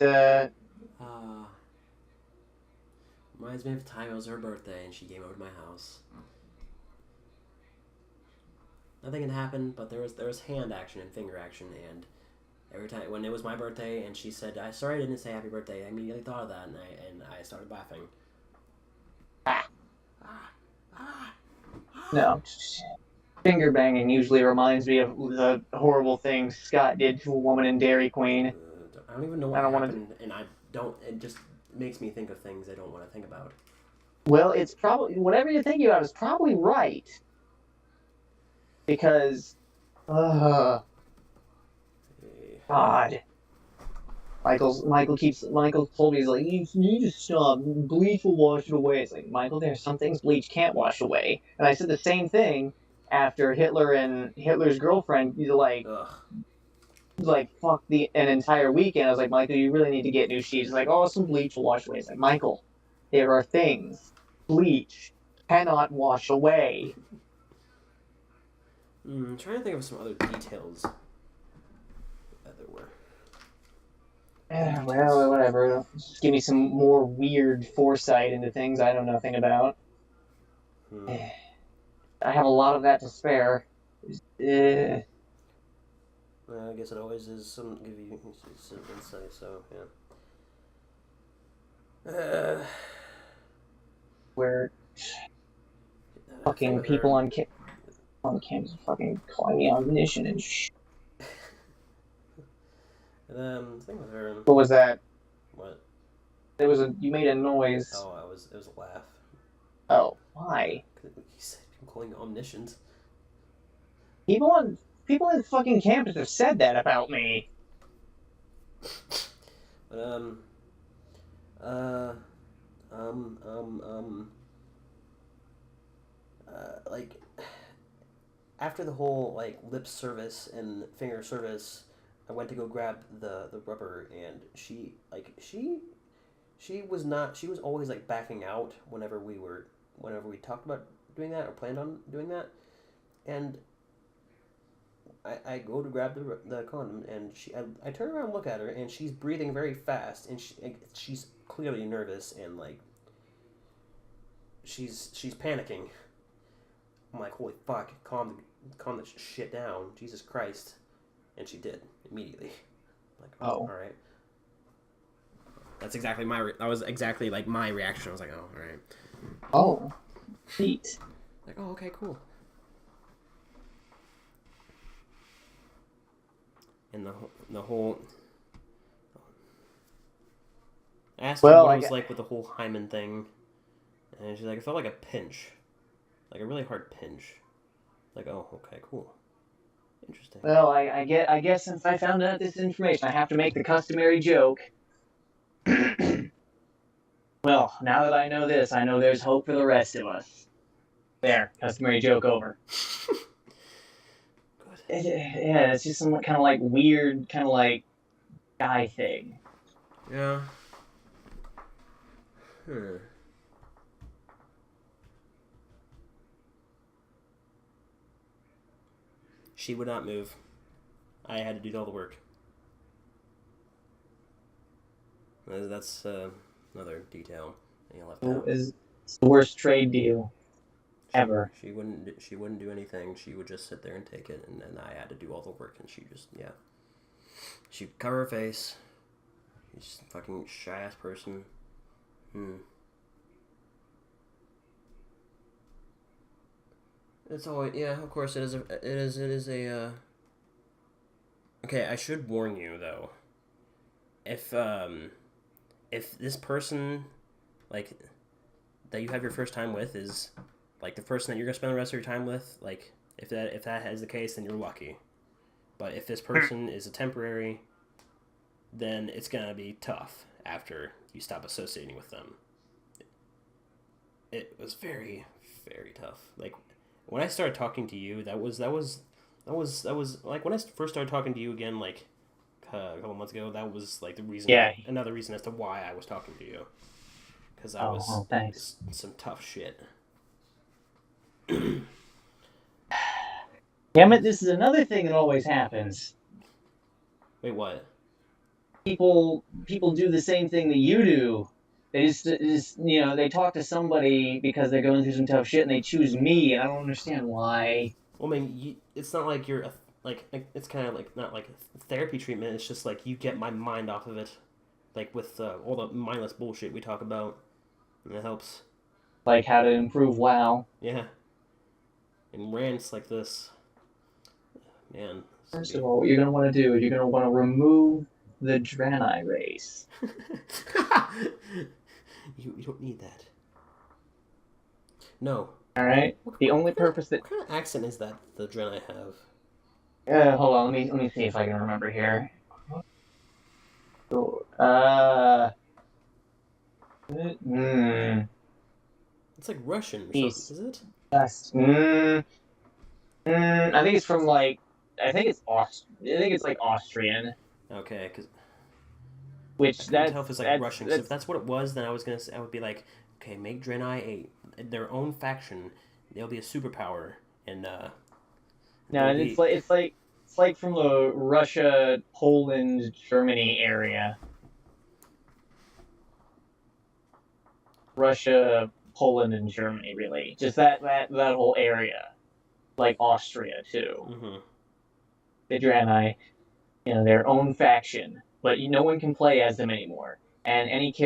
Reminds me of the time it was her birthday and she came over to my house. Nothing had happened, but there was hand action and finger action, and every time when it was my birthday and she said, "I sorry I didn't say happy birthday," I immediately thought of that, and I started laughing. No. Finger banging usually reminds me of the horrible things Scott did to a woman in Dairy Queen. I don't even know what happened, and I don't. It just makes me think of things I don't want to think about. Well, it's probably whatever you're thinking about is probably right. Because, God, Michael told me, he's like, you need to stop. Bleach will wash it away. It's like, Michael, there are some things bleach can't wash away. And I said the same thing after Hitler and Hitler's girlfriend, fuck an entire weekend. I was like, Michael, you really need to get new sheets. He's like, oh, some bleach will wash away. It's like, Michael, there are things bleach cannot wash away. I'm trying to think of some other details that there were. Well, whatever. Just give me some more weird foresight into things I know nothing about. I have a lot of that to spare. Well, I guess it always is give you some insight, so yeah. Where fucking people on campus fucking calling me omniscient and thing with her. What was that? What? You made a noise. Oh, it was a laugh. Oh, why? He said people calling you omniscient. People on fucking campus have said that about me. But like, after the whole lip service and finger service, I went to go grab the rubber, and she was always backing out whenever we talked about doing that or planned on doing that, and I go to grab the condom, and I turn around and look at her, and she's breathing very fast, and she's clearly nervous, and like she's panicking. I'm like, holy fuck, calm this shit down, Jesus Christ. And she did immediately. Like, oh, all right. That was exactly like my reaction. I was like, oh, all right. Oh, neat. Like, oh, okay, cool. And the whole. I asked her what it was like with the whole hymen thing, and she's like, it felt like a pinch, like a really hard pinch. Like, oh, okay, cool, interesting. Well, I guess since I found out this information, I have to make the customary joke. Well, now that I know this, I know there's hope for the rest of us. There, customary joke over. Yeah, it's just some kind of like weird, kind of like guy thing. Yeah. She would not move. I had to do all the work. That's another detail that you left out. It's the worst trade deal ever. She wouldn't do anything. She would just sit there and take it, and then I had to do all the work, and she'd cover her face. She's a fucking shy ass person. It's always, yeah, of course it is a okay, I should warn you though. If this person, like, that you have your first time with is, like, the person that you're gonna spend the rest of your time with, like, if that is the case, then you're lucky. But if this person is a temporary, then it's gonna be tough after you stop associating with them. It was very, very tough. Like, when I started talking to you, that was like when I first started talking to you again, like a couple months ago. That was like the reason. Yeah. Another reason as to why I was talking to you, because I was thanks. Some tough shit. Damn it! This is another thing that always happens. Wait, what? People do the same thing that you do. They just they talk to somebody because they're going through some tough shit, and they choose me, and I don't understand why. Well, I mean, it's not like you're like it's kind of like not like a therapy treatment. It's just like you get my mind off of it, like with all the mindless bullshit we talk about, and it helps. Like how to improve WoW. Yeah. And rants like this, man. First of all, what you're gonna want to do is you're gonna want to remove the Draenei race. You don't need that. No. Alright? The only purpose that... What kind of accent is that the Draenei have? Hold on, let me see if I can remember here. It's like Russian or something, is it? Yes. I think it's from like... I think it's like Austrian. Okay, because... Which I couldn't tell if it's like Russian. Because if that's what it was, then I would be like, okay, make Draenei their own faction. They'll be a superpower, and no, it's like from the Russia, Poland, Germany area. Russia, Poland, and Germany, really, just that whole area, like Austria too. Mm-hmm. The Draenei, their own faction. But no one can play as them anymore. And anybody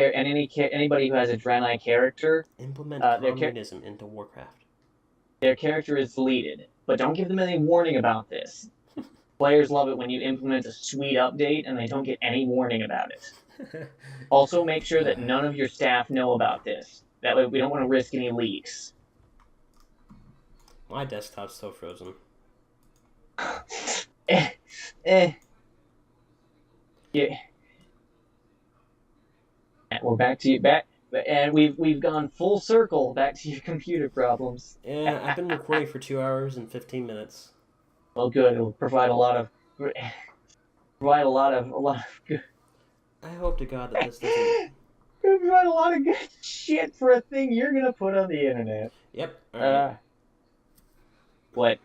who has a Draenei character implement communism into Warcraft. Their character is deleted, but don't give them any warning about this. Players love it when you implement a sweet update and they don't get any warning about it. Also, make sure that none of your staff know about this. That way, we don't want to risk any leaks. My desktop's still frozen. Yeah. And we're back, and we've gone full circle back to your computer problems. Yeah, I've been recording for 2 hours and 15 minutes. Well, good. It'll provide a lot of good. I hope to God that this doesn't. It'll provide a lot of good shit for a thing you're gonna put on the internet. Yep. All right. What?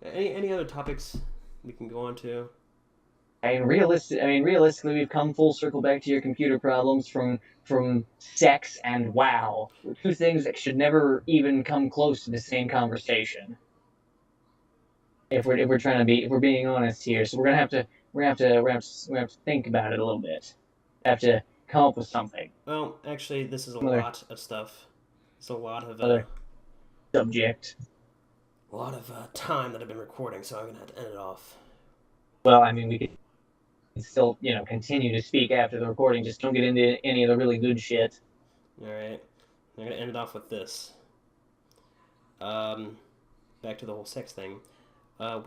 Any other topics we can go on to? Realistically, we've come full circle back to your computer problems from sex and WoW. Two things that should never even come close to the same conversation. If we're being honest here, so we're gonna have to think about it a little bit. Have to come up with something. Well, actually, this is a Another- lot of stuff. It's a lot of Another subject. time that I've been recording, so I'm gonna have to end it off. Well, I mean, we could still, continue to speak after the recording. Just don't get into any of the really good shit. All right, I'm gonna end it off with this. Back to the whole sex thing.